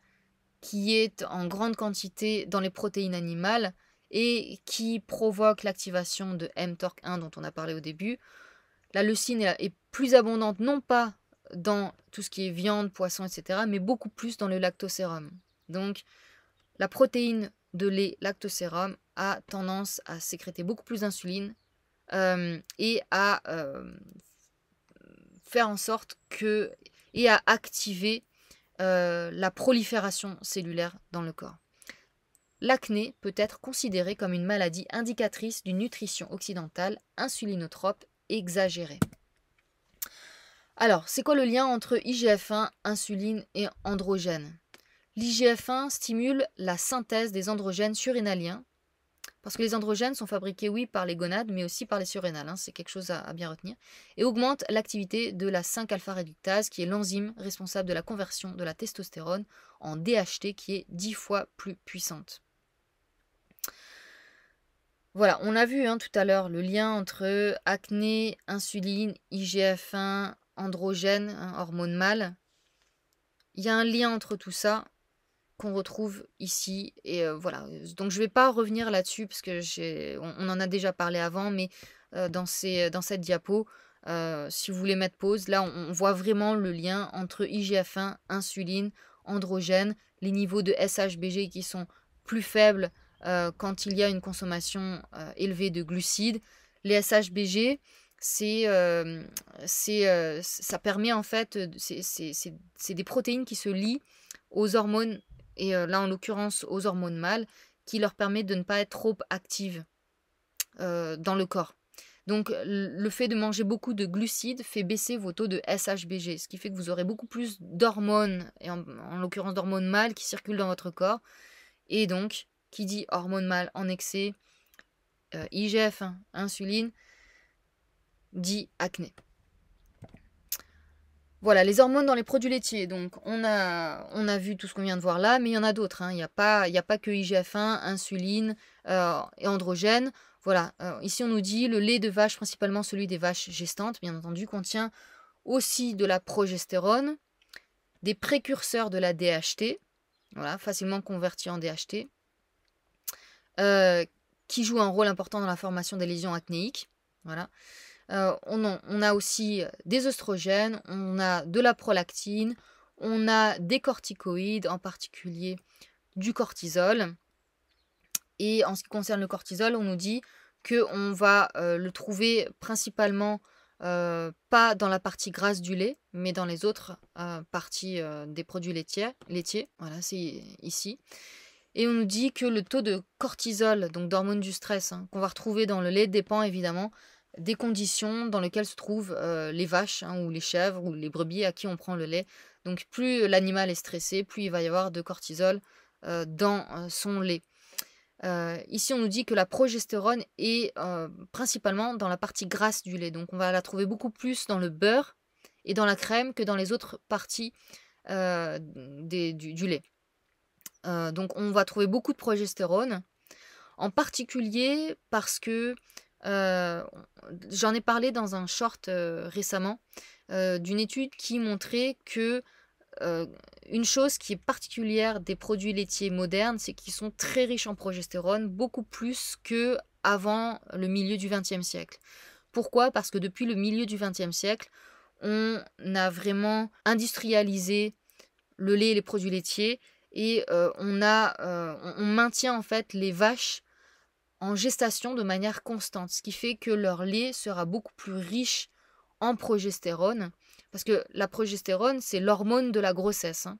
qui est en grande quantité dans les protéines animales et qui provoque l'activation de mTORC1 dont on a parlé au début, la leucine est plus abondante non pas dans tout ce qui est viande, poisson, etc., mais beaucoup plus dans le lactosérum. Donc, la protéine de lait lactosérum a tendance à sécréter beaucoup plus d'insuline et à faire en sorte que et à activer la prolifération cellulaire dans le corps. L'acné peut être considéré comme une maladie indicatrice d'une nutrition occidentale insulinotrope exagérée. Alors, c'est quoi le lien entre IGF-1, insuline et androgène? L'IGF-1 stimule la synthèse des androgènes surrénaliens, parce que les androgènes sont fabriqués, oui, par les gonades, mais aussi par les surrénales, c'est quelque chose à bien retenir, et augmente l'activité de la 5-alpha-réductase, qui est l'enzyme responsable de la conversion de la testostérone en DHT, qui est 10 fois plus puissante. Voilà, on a vu tout à l'heure le lien entre acné, insuline, IGF-1, androgène, hormone mâle. Il y a un lien entre tout ça qu'on retrouve ici. Et voilà, donc je ne vais pas revenir là-dessus parce que on en a déjà parlé avant, mais dans cette diapo, si vous voulez mettre pause, là on voit vraiment le lien entre IGF-1, insuline, androgène, les niveaux de SHBG qui sont plus faibles quand il y a une consommation élevée de glucides. Les SHBG, ça permet en fait, c'est des protéines qui se lient aux hormones, et là en l'occurrence aux hormones mâles, qui leur permet de ne pas être trop actives dans le corps. Donc le fait de manger beaucoup de glucides fait baisser vos taux de SHBG, ce qui fait que vous aurez beaucoup plus d'hormones, et en l'occurrence d'hormones mâles qui circulent dans votre corps. Et donc, qui dit hormones mâles en excès, IGF, insuline, dit acné. Voilà, les hormones dans les produits laitiers. Donc, on a vu tout ce qu'on vient de voir là, mais il y en a d'autres. Il n'y a pas que IGF-1, insuline et androgène. Voilà, ici on nous dit le lait de vache, principalement celui des vaches gestantes, bien entendu, contient aussi de la progestérone, des précurseurs de la DHT, voilà, facilement convertis en DHT, qui jouent un rôle important dans la formation des lésions acnéiques. Voilà. On a aussi des œstrogènes, on a de la prolactine, on a des corticoïdes, en particulier du cortisol. Et en ce qui concerne le cortisol, on nous dit qu'on va le trouver principalement pas dans la partie grasse du lait, mais dans les autres parties des produits laitiers. Voilà, c'est ici. Et on nous dit que le taux de cortisol, donc d'hormone du stress, qu'on va retrouver dans le lait, dépend évidemment des conditions dans lesquelles se trouvent les vaches ou les chèvres ou les brebis à qui on prend le lait. Donc plus l'animal est stressé, plus il va y avoir de cortisol dans son lait. Ici, on nous dit que la progestérone est principalement dans la partie grasse du lait. Donc, on va la trouver beaucoup plus dans le beurre et dans la crème que dans les autres parties du lait. Donc, on va trouver beaucoup de progestérone, en particulier parce que j'en ai parlé dans un short récemment d'une étude qui montrait que une chose qui est particulière des produits laitiers modernes, c'est qu'ils sont très riches en progestérone, beaucoup plus qu'avant le milieu du XXe siècle. Pourquoi? Parce que depuis le milieu du XXe siècle, on a vraiment industrialisé le lait et les produits laitiers, et on maintient en fait les vaches en gestation de manière constante, ce qui fait que leur lait sera beaucoup plus riche en progestérone, parce que la progestérone, c'est l'hormone de la grossesse, hein.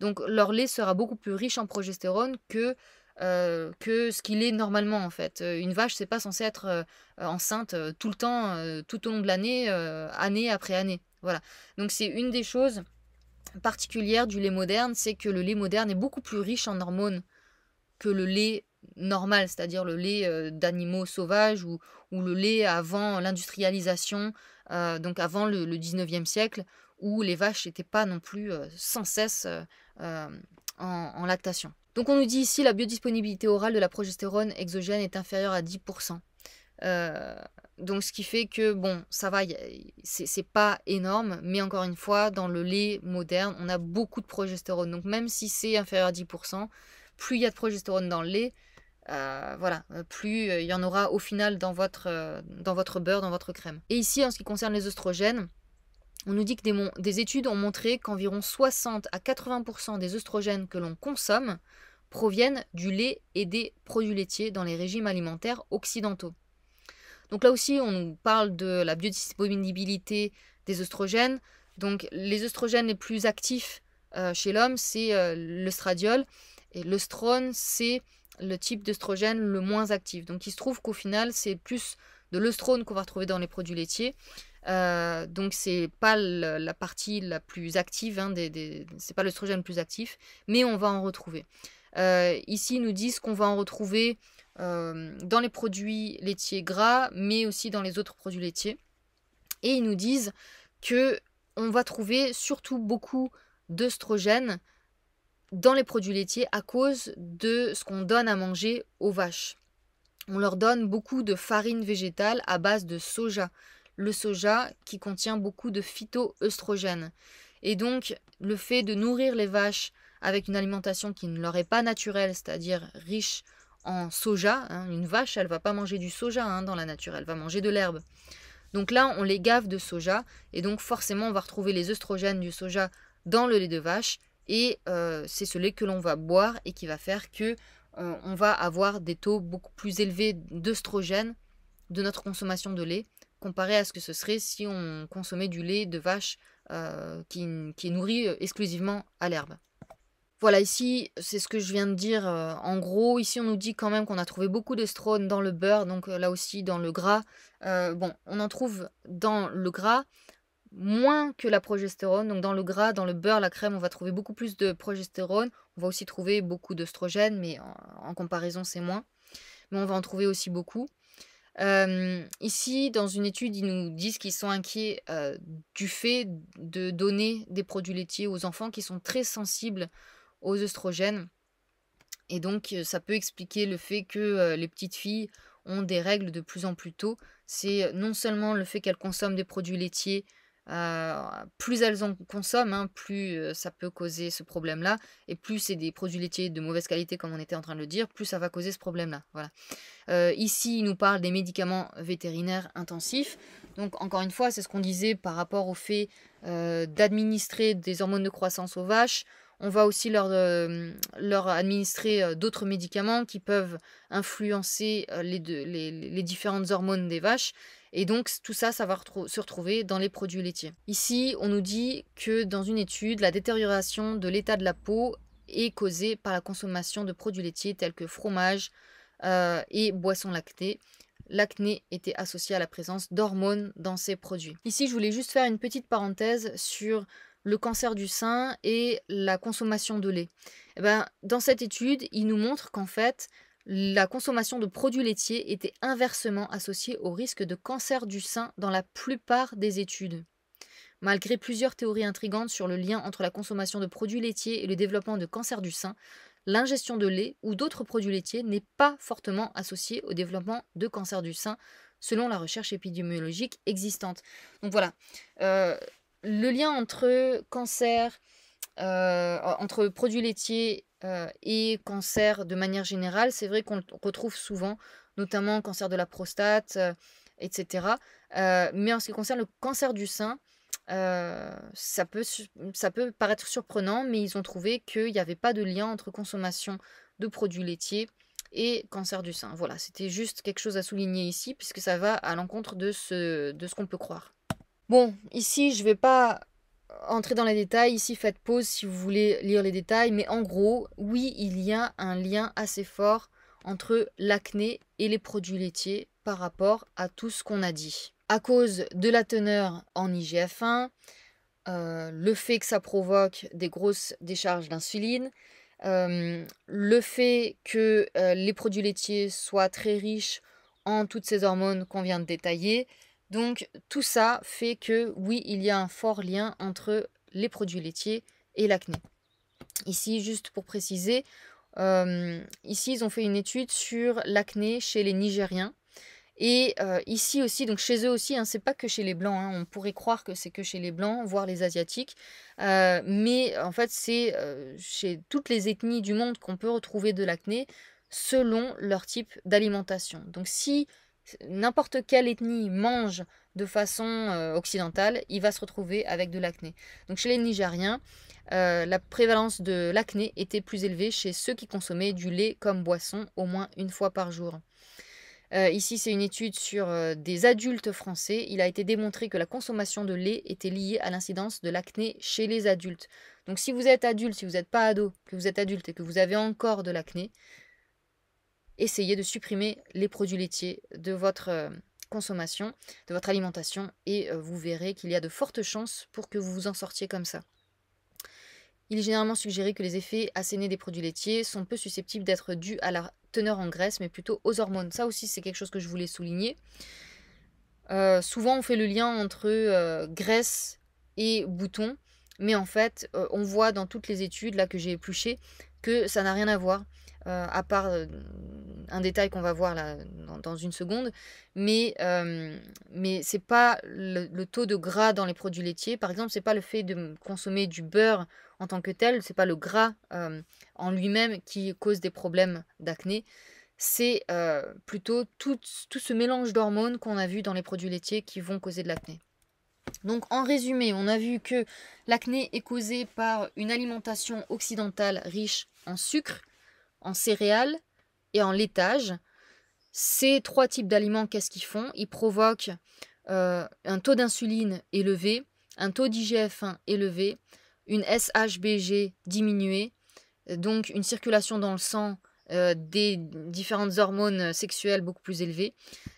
Donc leur lait sera beaucoup plus riche en progestérone que ce qu'il est normalement, en fait. Une vache, c'est pas censé être, enceinte, tout le temps, tout au long de l'année, année après année. Voilà. Donc c'est une des choses particulières du lait moderne, c'est que le lait moderne est beaucoup plus riche en hormones que le lait normal, c'est-à-dire le lait, d'animaux sauvages ou le lait avant l'industrialisation, donc avant le 19e siècle où les vaches n'étaient pas non plus, sans cesse, en lactation. Donc on nous dit ici: «La biodisponibilité orale de la progestérone exogène est inférieure à 10 Heu, donc ce qui fait que bon, ça va, c'est pas énorme, mais encore une fois, dans le lait moderne, on a beaucoup de progestérone. Donc même si c'est inférieur à 10 plus il y a de progestérone dans le lait, voilà, plus, il y en aura au final dans votre beurre, dans votre crème. Et ici, en ce qui concerne les œstrogènes, on nous dit que des études ont montré qu'environ 60 à 80 des œstrogènes que l'on consomme proviennent du lait et des produits laitiers dans les régimes alimentaires occidentaux. Donc là aussi, on nous parle de la biodisponibilité des œstrogènes. Donc les œstrogènes les plus actifs chez l'homme, c'est l'œstradiol. Et l'œstrone, c'est le type d'œstrogène le moins actif. Donc il se trouve qu'au final, c'est plus de l'œstrone qu'on va retrouver dans les produits laitiers. Donc c'est pas la partie la plus active, hein, c'est pas l'œstrogène le plus actif, mais on va en retrouver. Ici, ils nous disent qu'on va en retrouver dans les produits laitiers gras, mais aussi dans les autres produits laitiers. Et ils nous disent que on va trouver surtout beaucoup d'œstrogènes dans les produits laitiers à cause de ce qu'on donne à manger aux vaches. On leur donne beaucoup de farine végétale à base de soja. Le soja qui contient beaucoup de phytoœstrogènes. Et donc, le fait de nourrir les vaches avec une alimentation qui ne leur est pas naturelle, c'est-à-dire riche en soja, hein, une vache, elle ne va pas manger du soja, hein, dans la nature, elle va manger de l'herbe. Donc là, on les gave de soja, et donc forcément, on va retrouver les œstrogènes du soja dans le lait de vache, et c'est ce lait que l'on va boire et qui va faire que on va avoir des taux beaucoup plus élevés d'œstrogènes de notre consommation de lait, comparé à ce que ce serait si on consommait du lait de vache qui est nourri exclusivement à l'herbe. Voilà, ici, c'est ce que je viens de dire. En gros, ici, on nous dit quand même qu'on a trouvé beaucoup d'estrone dans le beurre, donc là aussi dans le gras. Bon, on en trouve dans le gras moins que la progestérone. Donc dans le gras, dans le beurre, la crème, on va trouver beaucoup plus de progestérone. On va aussi trouver beaucoup d'œstrogènes, mais en comparaison, c'est moins. Mais on va en trouver aussi beaucoup. Ici, dans une étude, ils nous disent qu'ils sont inquiets du fait de donner des produits laitiers aux enfants qui sont très sensibles aux œstrogènes. Et donc, ça peut expliquer le fait que les petites filles ont des règles de plus en plus tôt. C'est non seulement le fait qu'elles consomment des produits laitiers, heu, plus elles en consomment, hein, plus ça peut causer ce problème-là, et plus c'est des produits laitiers de mauvaise qualité, comme on était en train de le dire, plus ça va causer ce problème-là. Voilà. Ici, il nous parle des médicaments vétérinaires intensifs. Donc, encore une fois, c'est ce qu'on disait par rapport au fait d'administrer des hormones de croissance aux vaches. On va aussi leur administrer d'autres médicaments qui peuvent influencer les différentes hormones des vaches. Et donc, tout ça, ça va se retrouver dans les produits laitiers. Ici, on nous dit que dans une étude, la détérioration de l'état de la peau est causée par la consommation de produits laitiers tels que fromage, et boissons lactées. L'acné était associé à la présence d'hormones dans ces produits. Ici, je voulais juste faire une petite parenthèse sur le cancer du sein et la consommation de lait. Eh ben, dans cette étude, il nous montre qu'en fait, la consommation de produits laitiers était inversement associée au risque de cancer du sein dans la plupart des études. Malgré plusieurs théories intrigantes sur le lien entre la consommation de produits laitiers et le développement de cancer du sein, l'ingestion de lait ou d'autres produits laitiers n'est pas fortement associée au développement de cancer du sein, selon la recherche épidémiologique existante. Donc voilà, le lien entre cancer, entre produits laitiers et cancer de manière générale, c'est vrai qu'on le retrouve souvent, notamment cancer de la prostate, etc. Mais en ce qui concerne le cancer du sein, ça peut paraître surprenant, mais ils ont trouvé qu'il n'y avait pas de lien entre consommation de produits laitiers et cancer du sein. Voilà, c'était juste quelque chose à souligner ici, puisque ça va à l'encontre de ce qu'on peut croire. Bon, ici, je ne vais pas entrer dans les détails. Ici, faites pause si vous voulez lire les détails. Mais en gros, oui, il y a un lien assez fort entre l'acné et les produits laitiers par rapport à tout ce qu'on a dit. À cause de la teneur en IGF-1, le fait que ça provoque des grosses décharges d'insuline, le fait que les produits laitiers soient très riches en toutes ces hormones qu'on vient de détailler. Donc tout ça fait que oui, il y a un fort lien entre les produits laitiers et l'acné. Ici, juste pour préciser, ici ils ont fait une étude sur l'acné chez les Nigériens. Et ici aussi, donc chez eux aussi, hein, c'est pas que chez les blancs, hein, on pourrait croire que c'est que chez les blancs, voire les asiatiques, mais en fait c'est chez toutes les ethnies du monde qu'on peut retrouver de l'acné selon leur type d'alimentation. Donc si n'importe quelle ethnie mange de façon occidentale, il va se retrouver avec de l'acné. Donc chez les Nigériens, la prévalence de l'acné était plus élevée chez ceux qui consommaient du lait comme boisson au moins une fois par jour. Ici, c'est une étude sur des adultes français. Il a été démontré que la consommation de lait était liée à l'incidence de l'acné chez les adultes. Donc si vous êtes adulte, si vous n'êtes pas ado, que vous êtes adulte et que vous avez encore de l'acné, essayez de supprimer les produits laitiers de votre consommation, de votre alimentation, et vous verrez qu'il y a de fortes chances pour que vous vous en sortiez comme ça. Il est généralement suggéré que les effets assénés des produits laitiers sont peu susceptibles d'être dus à la teneur en graisse, mais plutôt aux hormones. Ça aussi, c'est quelque chose que je voulais souligner. Souvent, on fait le lien entre graisse et boutons, mais en fait, on voit dans toutes les études là que j'ai épluchées que ça n'a rien à voir, à part un détail qu'on va voir là dans une seconde, mais c'est pas le taux de gras dans les produits laitiers. Par exemple, c'est pas le fait de consommer du beurre en tant que tel, c'est pas le gras en lui-même qui cause des problèmes d'acné. C'est plutôt tout ce mélange d'hormones qu'on a vu dans les produits laitiers qui vont causer de l'acné. Donc en résumé, on a vu que l'acné est causé par une alimentation occidentale riche en sucre, en céréales et en laitage. Ces trois types d'aliments, qu'est-ce qu'ils font? Ils provoquent un taux d'insuline élevé, un taux d'IGF-1 élevé, une SHBG diminuée, donc une circulation dans le sang des différentes hormones sexuelles beaucoup plus élevées,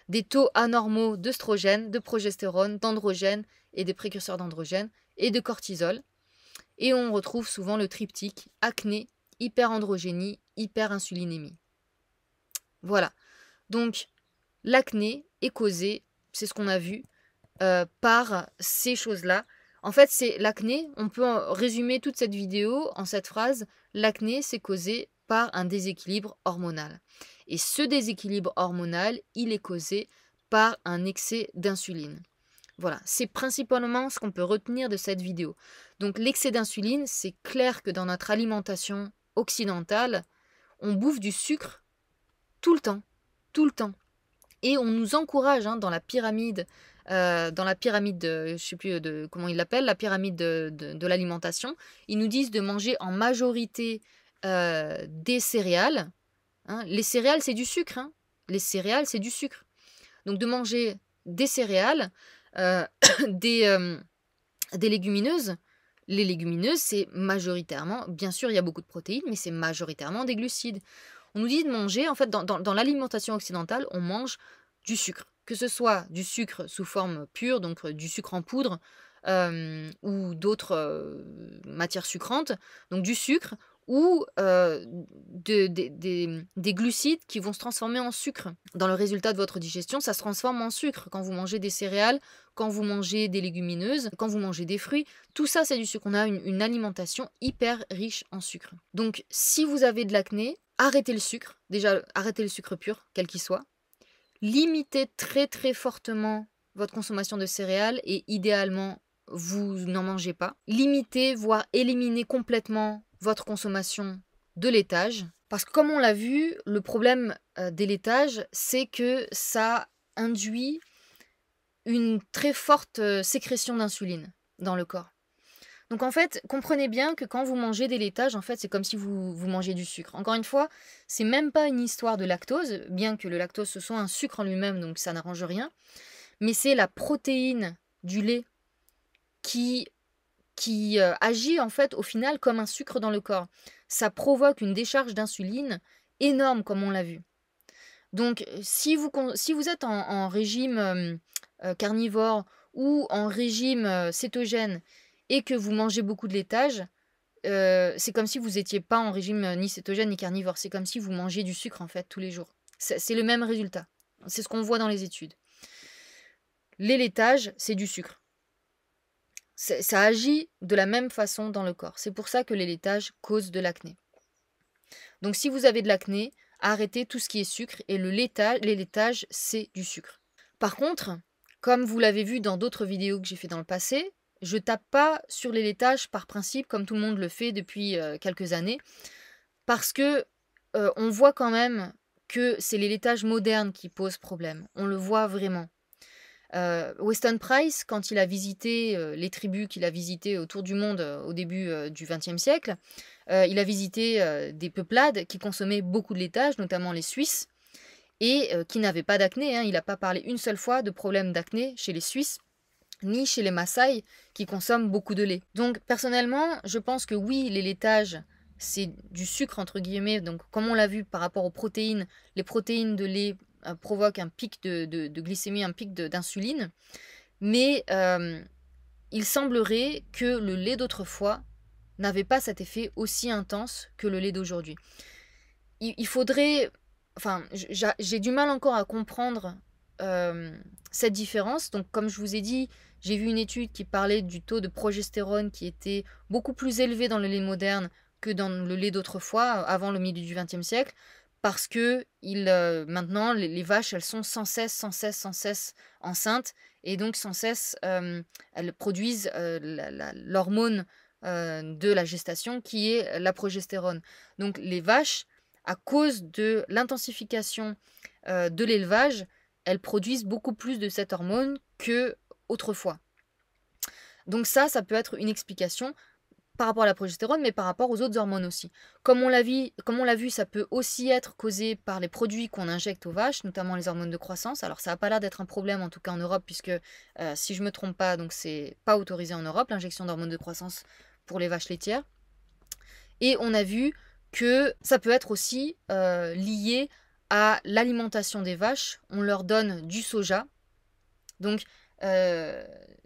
des taux anormaux d'œstrogène, de progestérone, d'androgène et des précurseurs d'androgène et de cortisol. Et on retrouve souvent le triptyque acné, hyperandrogénie, hyperinsulinémie. Voilà. Donc l'acné est causé, c'est ce qu'on a vu, par ces choses-là. En fait, c'est l'acné, on peut résumer toute cette vidéo en cette phrase, l'acné c'est causé par un déséquilibre hormonal. Et ce déséquilibre hormonal, il est causé par un excès d'insuline. Voilà, c'est principalement ce qu'on peut retenir de cette vidéo. Donc l'excès d'insuline, c'est clair que dans notre alimentation occidentale, on bouffe du sucre tout le temps, tout le temps. Et on nous encourage dans la pyramide, je ne sais plus comment ils l'appellent, la pyramide de l'alimentation. Ils nous disent de manger en majorité des céréales. Les céréales, c'est du sucre. Les céréales, c'est du sucre. Donc de manger des céréales, des légumineuses. Les légumineuses, c'est majoritairement, bien sûr, il y a beaucoup de protéines, mais c'est majoritairement des glucides. On nous dit de manger, en fait, dans l'alimentation occidentale, on mange du sucre. Que ce soit du sucre sous forme pure, donc du sucre en poudre, ou d'autres matières sucrantes, donc du sucre, ou des glucides qui vont se transformer en sucre. Dans le résultat de votre digestion, ça se transforme en sucre. Quand vous mangez des céréales, quand vous mangez des légumineuses, quand vous mangez des fruits, tout ça c'est du sucre. On a une alimentation hyper riche en sucre. Donc si vous avez de l'acné, arrêtez le sucre. Déjà, arrêtez le sucre pur, quel qu'il soit. Limitez très très fortement votre consommation de céréales et idéalement, vous n'en mangez pas. Limitez, voire éliminez complètement votre consommation de laitage. Parce que comme on l'a vu, le problème des laitages, c'est que ça induit une très forte sécrétion d'insuline dans le corps. Donc en fait, comprenez bien que quand vous mangez des laitages, en fait, c'est comme si vous mangez du sucre. Encore une fois, c'est même pas une histoire de lactose, bien que le lactose ce soit un sucre en lui-même, donc ça n'arrange rien, mais c'est la protéine du lait qui agit en fait au final comme un sucre dans le corps. Ça provoque une décharge d'insuline énorme comme on l'a vu. Donc si vous êtes en régime, carnivore ou en régime, cétogène et que vous mangez beaucoup de laitage, c'est comme si vous étiez pas en régime, ni cétogène ni carnivore. C'est comme si vous mangez du sucre en fait tous les jours. C'est le même résultat. C'est ce qu'on voit dans les études. Les laitages, c'est du sucre. Ça agit de la même façon dans le corps. C'est pour ça que les laitages causent de l'acné. Donc si vous avez de l'acné, arrêtez tout ce qui est sucre et les laitages, c'est du sucre. Par contre, comme vous l'avez vu dans d'autres vidéos que j'ai fait dans le passé, je tape pas sur les laitages par principe comme tout le monde le fait depuis quelques années, parce que on voit quand même que c'est les laitages modernes qui posent problème. On le voit vraiment. Weston Price, quand il a visité les tribus qu'il a visitées autour du monde au début du XXe siècle, il a visité des peuplades qui consommaient beaucoup de laitage, notamment les Suisses, et qui n'avaient pas d'acné. Hein. Il n'a pas parlé une seule fois de problème d'acné chez les Suisses, ni chez les Maasai qui consomment beaucoup de lait. Donc personnellement, je pense que oui, les laitages, c'est du sucre entre guillemets. Donc comme on l'a vu par rapport aux protéines, les protéines de lait provoquent un pic de glycémie, un pic d'insuline. Mais il semblerait que le lait d'autrefois n'avait pas cet effet aussi intense que le lait d'aujourd'hui. Il faudrait... Enfin, j'ai du mal encore à comprendre cette différence. Donc, comme je vous ai dit, j'ai vu une étude qui parlait du taux de progestérone qui était beaucoup plus élevé dans le lait moderne que dans le lait d'autrefois, avant le milieu du XXe siècle, parce que maintenant, les vaches, elles sont sans cesse enceintes, et donc sans cesse, elles produisent l'hormone de la gestation qui est la progestérone. Donc les vaches, à cause de l'intensification de l'élevage, elles produisent beaucoup plus de cette hormone que autrefois. Donc ça peut être une explication par rapport à la progestérone, mais par rapport aux autres hormones aussi. Comme on l'a vu, ça peut aussi être causé par les produits qu'on injecte aux vaches, notamment les hormones de croissance. Alors ça n'a pas l'air d'être un problème, en tout cas en Europe, puisque si je ne me trompe pas, donc c'est pas autorisé en Europe, l'injection d'hormones de croissance pour les vaches laitières. Et on a vu que ça peut être aussi lié à l'alimentation des vaches. On leur donne du soja. Donc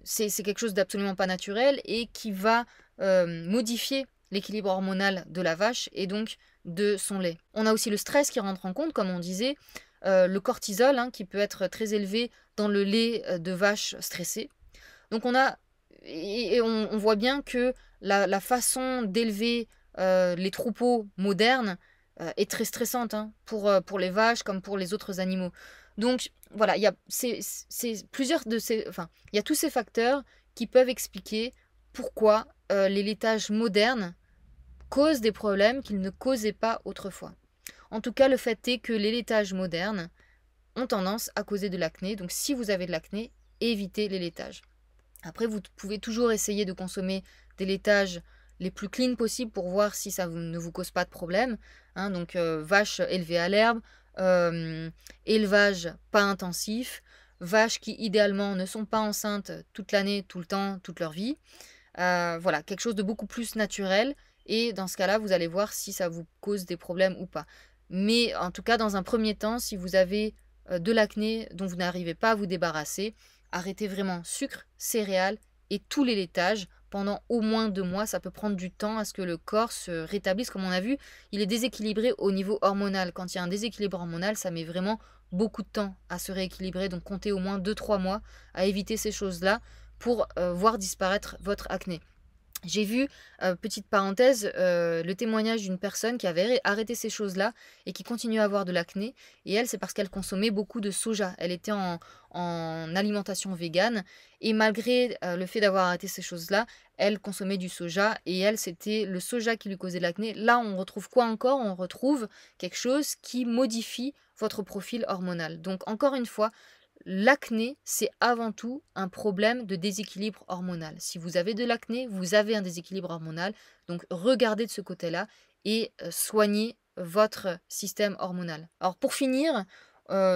c'est quelque chose d'absolument pas naturel et qui va modifier l'équilibre hormonal de la vache et donc de son lait. On a aussi le stress qui rentre en compte, comme on disait, le cortisol qui peut être très élevé dans le lait de vache stressée. Donc on voit bien que la façon d'élever les troupeaux modernes est très stressante pour les vaches comme pour les autres animaux. Donc voilà, il y a il y a tous ces facteurs qui peuvent expliquer pourquoi les laitages modernes causent des problèmes qu'ils ne causaient pas autrefois. En tout cas, le fait est que les laitages modernes ont tendance à causer de l'acné. Donc si vous avez de l'acné, évitez les laitages. Après, vous pouvez toujours essayer de consommer des laitages les plus clean possibles pour voir si ça ne vous cause pas de problème. Donc vaches élevées à l'herbe, élevage pas intensif, vaches qui idéalement ne sont pas enceintes toute l'année, tout le temps, toute leur vie. Voilà, quelque chose de beaucoup plus naturel. Et dans ce cas-là, vous allez voir si ça vous cause des problèmes ou pas. Mais en tout cas, dans un premier temps, si vous avez de l'acné dont vous n'arrivez pas à vous débarrasser, arrêtez vraiment sucre, céréales et tous les laitages pendant au moins 2 mois. Ça peut prendre du temps à ce que le corps se rétablisse. Comme on a vu, il est déséquilibré au niveau hormonal. Quand il y a un déséquilibre hormonal, ça met vraiment beaucoup de temps à se rééquilibrer. Donc comptez au moins 2-3 mois à éviter ces choses-là pour voir disparaître votre acné. J'ai vu, petite parenthèse, le témoignage d'une personne qui avait arrêté ces choses-là et qui continuait à avoir de l'acné. Et elle, c'est parce qu'elle consommait beaucoup de soja. Elle était en alimentation végane et malgré le fait d'avoir arrêté ces choses-là, elle consommait du soja et elle, c'était le soja qui lui causait de l'acné. Là, on retrouve quoi encore? On retrouve quelque chose qui modifie votre profil hormonal. Donc encore une fois, l'acné, c'est avant tout un problème de déséquilibre hormonal. Si vous avez de l'acné, vous avez un déséquilibre hormonal. Donc, regardez de ce côté-là et soignez votre système hormonal. Alors, pour finir,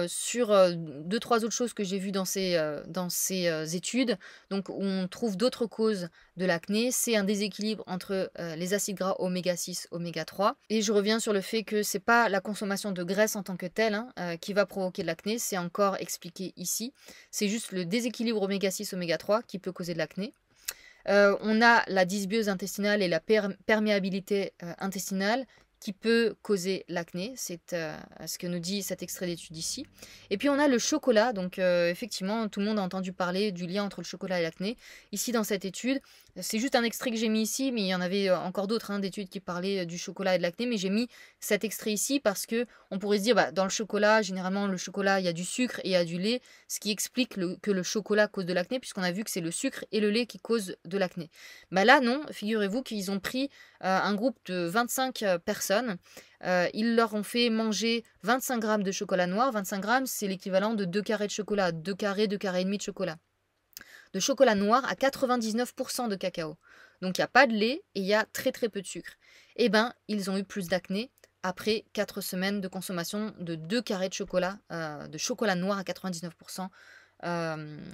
sur 2-3 autres choses que j'ai vues dans ces études, donc où on trouve d'autres causes de l'acné, c'est un déséquilibre entre les acides gras oméga 6, oméga 3. Et je reviens sur le fait que c'est pas la consommation de graisse en tant que telle hein, qui va provoquer de l'acné, c'est encore expliqué ici. C'est juste le déséquilibre oméga 6, oméga 3 qui peut causer de l'acné. On a la dysbiose intestinale et la perméabilité intestinale qui peut causer l'acné, c'est ce que nous dit cet extrait d'étude ici. Et puis on a le chocolat, donc effectivement tout le monde a entendu parler du lien entre le chocolat et l'acné. Ici dans cette étude, c'est juste un extrait que j'ai mis ici, mais il y en avait encore d'autres hein, d'études qui parlaient du chocolat et de l'acné, mais j'ai mis cet extrait ici parce que on pourrait se dire, bah, dans le chocolat, généralement le chocolat, il y a du sucre et il y a du lait, ce qui explique que le chocolat cause de l'acné, puisqu'on a vu que c'est le sucre et le lait qui causent de l'acné. Bah là non, figurez-vous qu'ils ont pris un groupe de 25 personnes. Ils leur ont fait manger 25 grammes de chocolat noir. 25 grammes, c'est l'équivalent de 2 carrés de chocolat, 2 carrés, 2 carrés et demi de chocolat. De chocolat noir à 99% de cacao. Donc il n'y a pas de lait et il y a très très peu de sucre. Eh bien, ils ont eu plus d'acné après 4 semaines de consommation de 2 carrés de chocolat noir à 99%.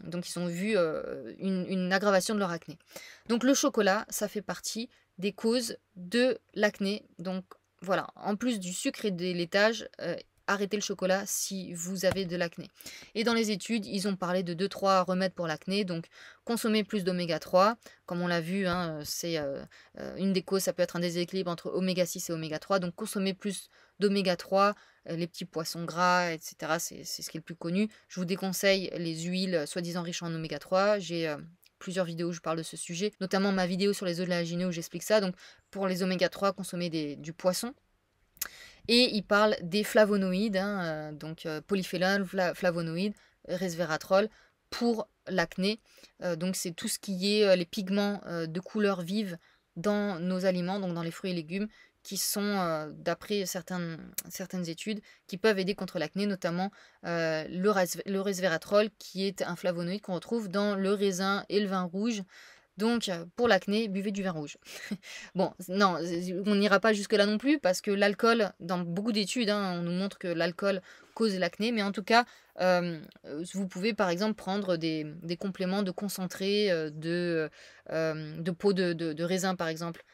Donc ils ont vu une aggravation de leur acné. Donc le chocolat, ça fait partie des causes de l'acné. Donc voilà, en plus du sucre et des laitages, arrêtez le chocolat si vous avez de l'acné. Et dans les études, ils ont parlé de 2-3 remèdes pour l'acné. Donc consommer plus d'oméga 3, comme on l'a vu, hein, c'est une des causes, ça peut être un déséquilibre entre oméga 6 et oméga 3. Donc consommer plus d'oméga 3, les petits poissons gras, etc. C'est ce qui est le plus connu. Je vous déconseille les huiles soi-disant riches en oméga 3. J'ai plusieurs vidéos où je parle de ce sujet, notamment ma vidéo sur les oléagineux où j'explique ça. Donc pour les oméga 3, consommer du poisson. Et il parle des flavonoïdes, hein, donc polyphénol, flavonoïdes, resveratrol, pour l'acné. Donc c'est tout ce qui est les pigments de couleur vive dans nos aliments, donc dans les fruits et légumes, qui sont, d'après certaines études, qui peuvent aider contre l'acné, notamment le resveratrol, qui est un flavonoïde qu'on retrouve dans le raisin et le vin rouge. Donc, pour l'acné, buvez du vin rouge. Bon, non, on n'ira pas jusque-là non plus, parce que l'alcool, dans beaucoup d'études, hein, on nous montre que l'alcool cause l'acné, mais en tout cas, vous pouvez par exemple prendre des compléments de concentré de peau de raisin, par exemple,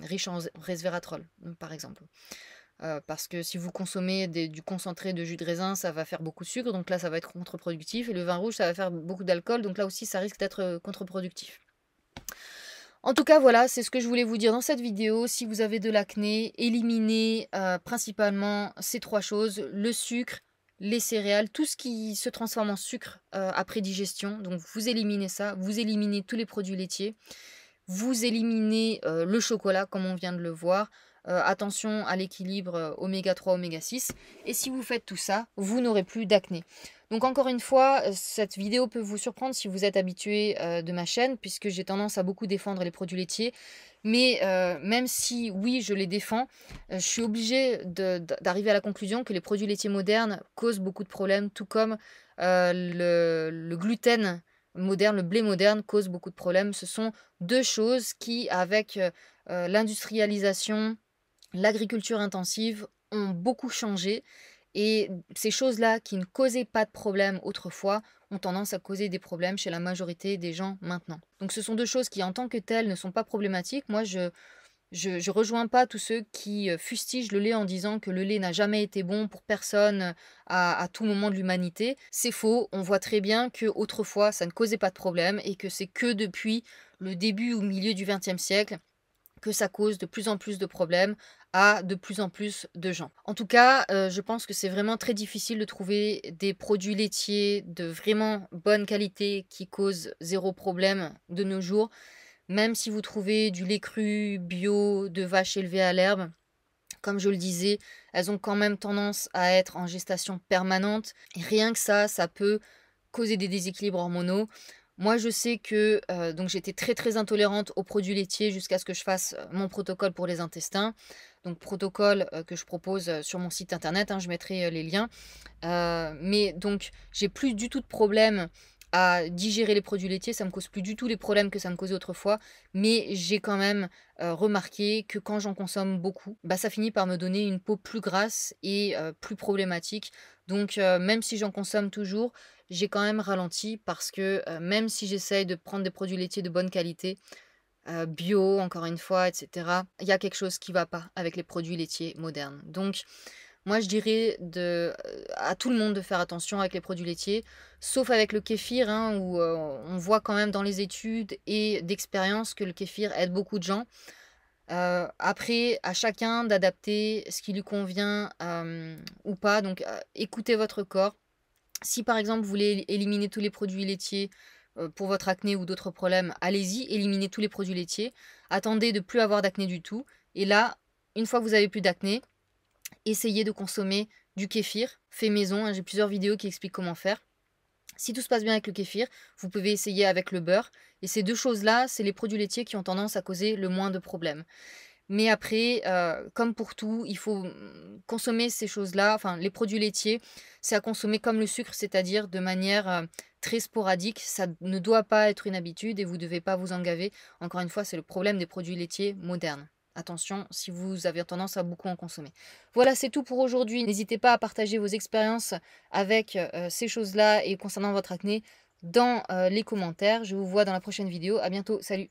riche en resveratrol, par exemple. Parce que si vous consommez du concentré de jus de raisin, ça va faire beaucoup de sucre, donc là, ça va être contre-productif. Et le vin rouge, ça va faire beaucoup d'alcool, donc là aussi, ça risque d'être contre-productif. En tout cas, voilà, c'est ce que je voulais vous dire dans cette vidéo. Si vous avez de l'acné, éliminez principalement ces 3 choses, le sucre, les céréales, tout ce qui se transforme en sucre après digestion. Donc vous éliminez ça, vous éliminez tous les produits laitiers, vous éliminez le chocolat comme on vient de le voir. Attention à l'équilibre oméga 3, oméga 6. Et si vous faites tout ça, vous n'aurez plus d'acné. Donc encore une fois, cette vidéo peut vous surprendre si vous êtes habitué de ma chaîne, puisque j'ai tendance à beaucoup défendre les produits laitiers. Mais même si, oui, je les défends, je suis obligée d'arriver à la conclusion que les produits laitiers modernes causent beaucoup de problèmes, tout comme le gluten moderne, le blé moderne cause beaucoup de problèmes. Ce sont 2 choses qui, avec l'industrialisation, l'agriculture intensive, ont beaucoup changé. Et ces choses-là qui ne causaient pas de problème autrefois ont tendance à causer des problèmes chez la majorité des gens maintenant. Donc ce sont 2 choses qui en tant que telles ne sont pas problématiques. Moi je rejoins pas tous ceux qui fustigent le lait en disant que le lait n'a jamais été bon pour personne à tout moment de l'humanité. C'est faux, on voit très bien que autrefois ça ne causait pas de problème et que c'est que depuis le début ou milieu du XXe siècle que ça cause de plus en plus de problèmes à de plus en plus de gens. En tout cas, je pense que c'est vraiment très difficile de trouver des produits laitiers de vraiment bonne qualité qui causent 0 problème de nos jours. Même si vous trouvez du lait cru, bio, de vaches élevées à l'herbe, comme je le disais, elles ont quand même tendance à être en gestation permanente. Et rien que ça peut causer des déséquilibres hormonaux. Moi, je sais que, donc j'étais très, très intolérante aux produits laitiers jusqu'à ce que je fasse, mon protocole pour les intestins. Donc protocole, que je propose, sur mon site internet, hein, je mettrai, les liens. Mais donc j'ai plus du tout de problème à digérer les produits laitiers, ça me cause plus du tout les problèmes que ça me causait autrefois, mais j'ai quand même, remarqué que quand j'en consomme beaucoup, bah, ça finit par me donner une peau plus grasse et plus problématique. Donc même si j'en consomme toujours, j'ai quand même ralenti parce que, même si j'essaye de prendre des produits laitiers de bonne qualité, bio encore une fois et cetera, il y a quelque chose qui va pas avec les produits laitiers modernes. Donc moi, je dirais à tout le monde de faire attention avec les produits laitiers, sauf avec le kéfir, hein, où on voit quand même dans les études et d'expérience que le kéfir aide beaucoup de gens. Après, à chacun d'adapter ce qui lui convient ou pas. Donc, écoutez votre corps. Si par exemple vous voulez éliminer tous les produits laitiers pour votre acné ou d'autres problèmes, allez-y, éliminez tous les produits laitiers. Attendez de plus avoir d'acné du tout. Et là, une fois que vous avez plus d'acné, essayez de consommer du kéfir fait maison, hein, j'ai plusieurs vidéos qui expliquent comment faire. Si tout se passe bien avec le kéfir, vous pouvez essayer avec le beurre. Et ces deux choses-là, c'est les produits laitiers qui ont tendance à causer le moins de problèmes. Mais après, comme pour tout, il faut consommer ces choses-là, enfin les produits laitiers, c'est à consommer comme le sucre, c'est-à-dire de manière très sporadique. Ça ne doit pas être une habitude et vous ne devez pas vous en gaver. Encore une fois, c'est le problème des produits laitiers modernes. Attention si vous avez tendance à beaucoup en consommer. Voilà, c'est tout pour aujourd'hui. N'hésitez pas à partager vos expériences avec ces choses-là et concernant votre acné dans les commentaires. Je vous vois dans la prochaine vidéo. À bientôt. Salut!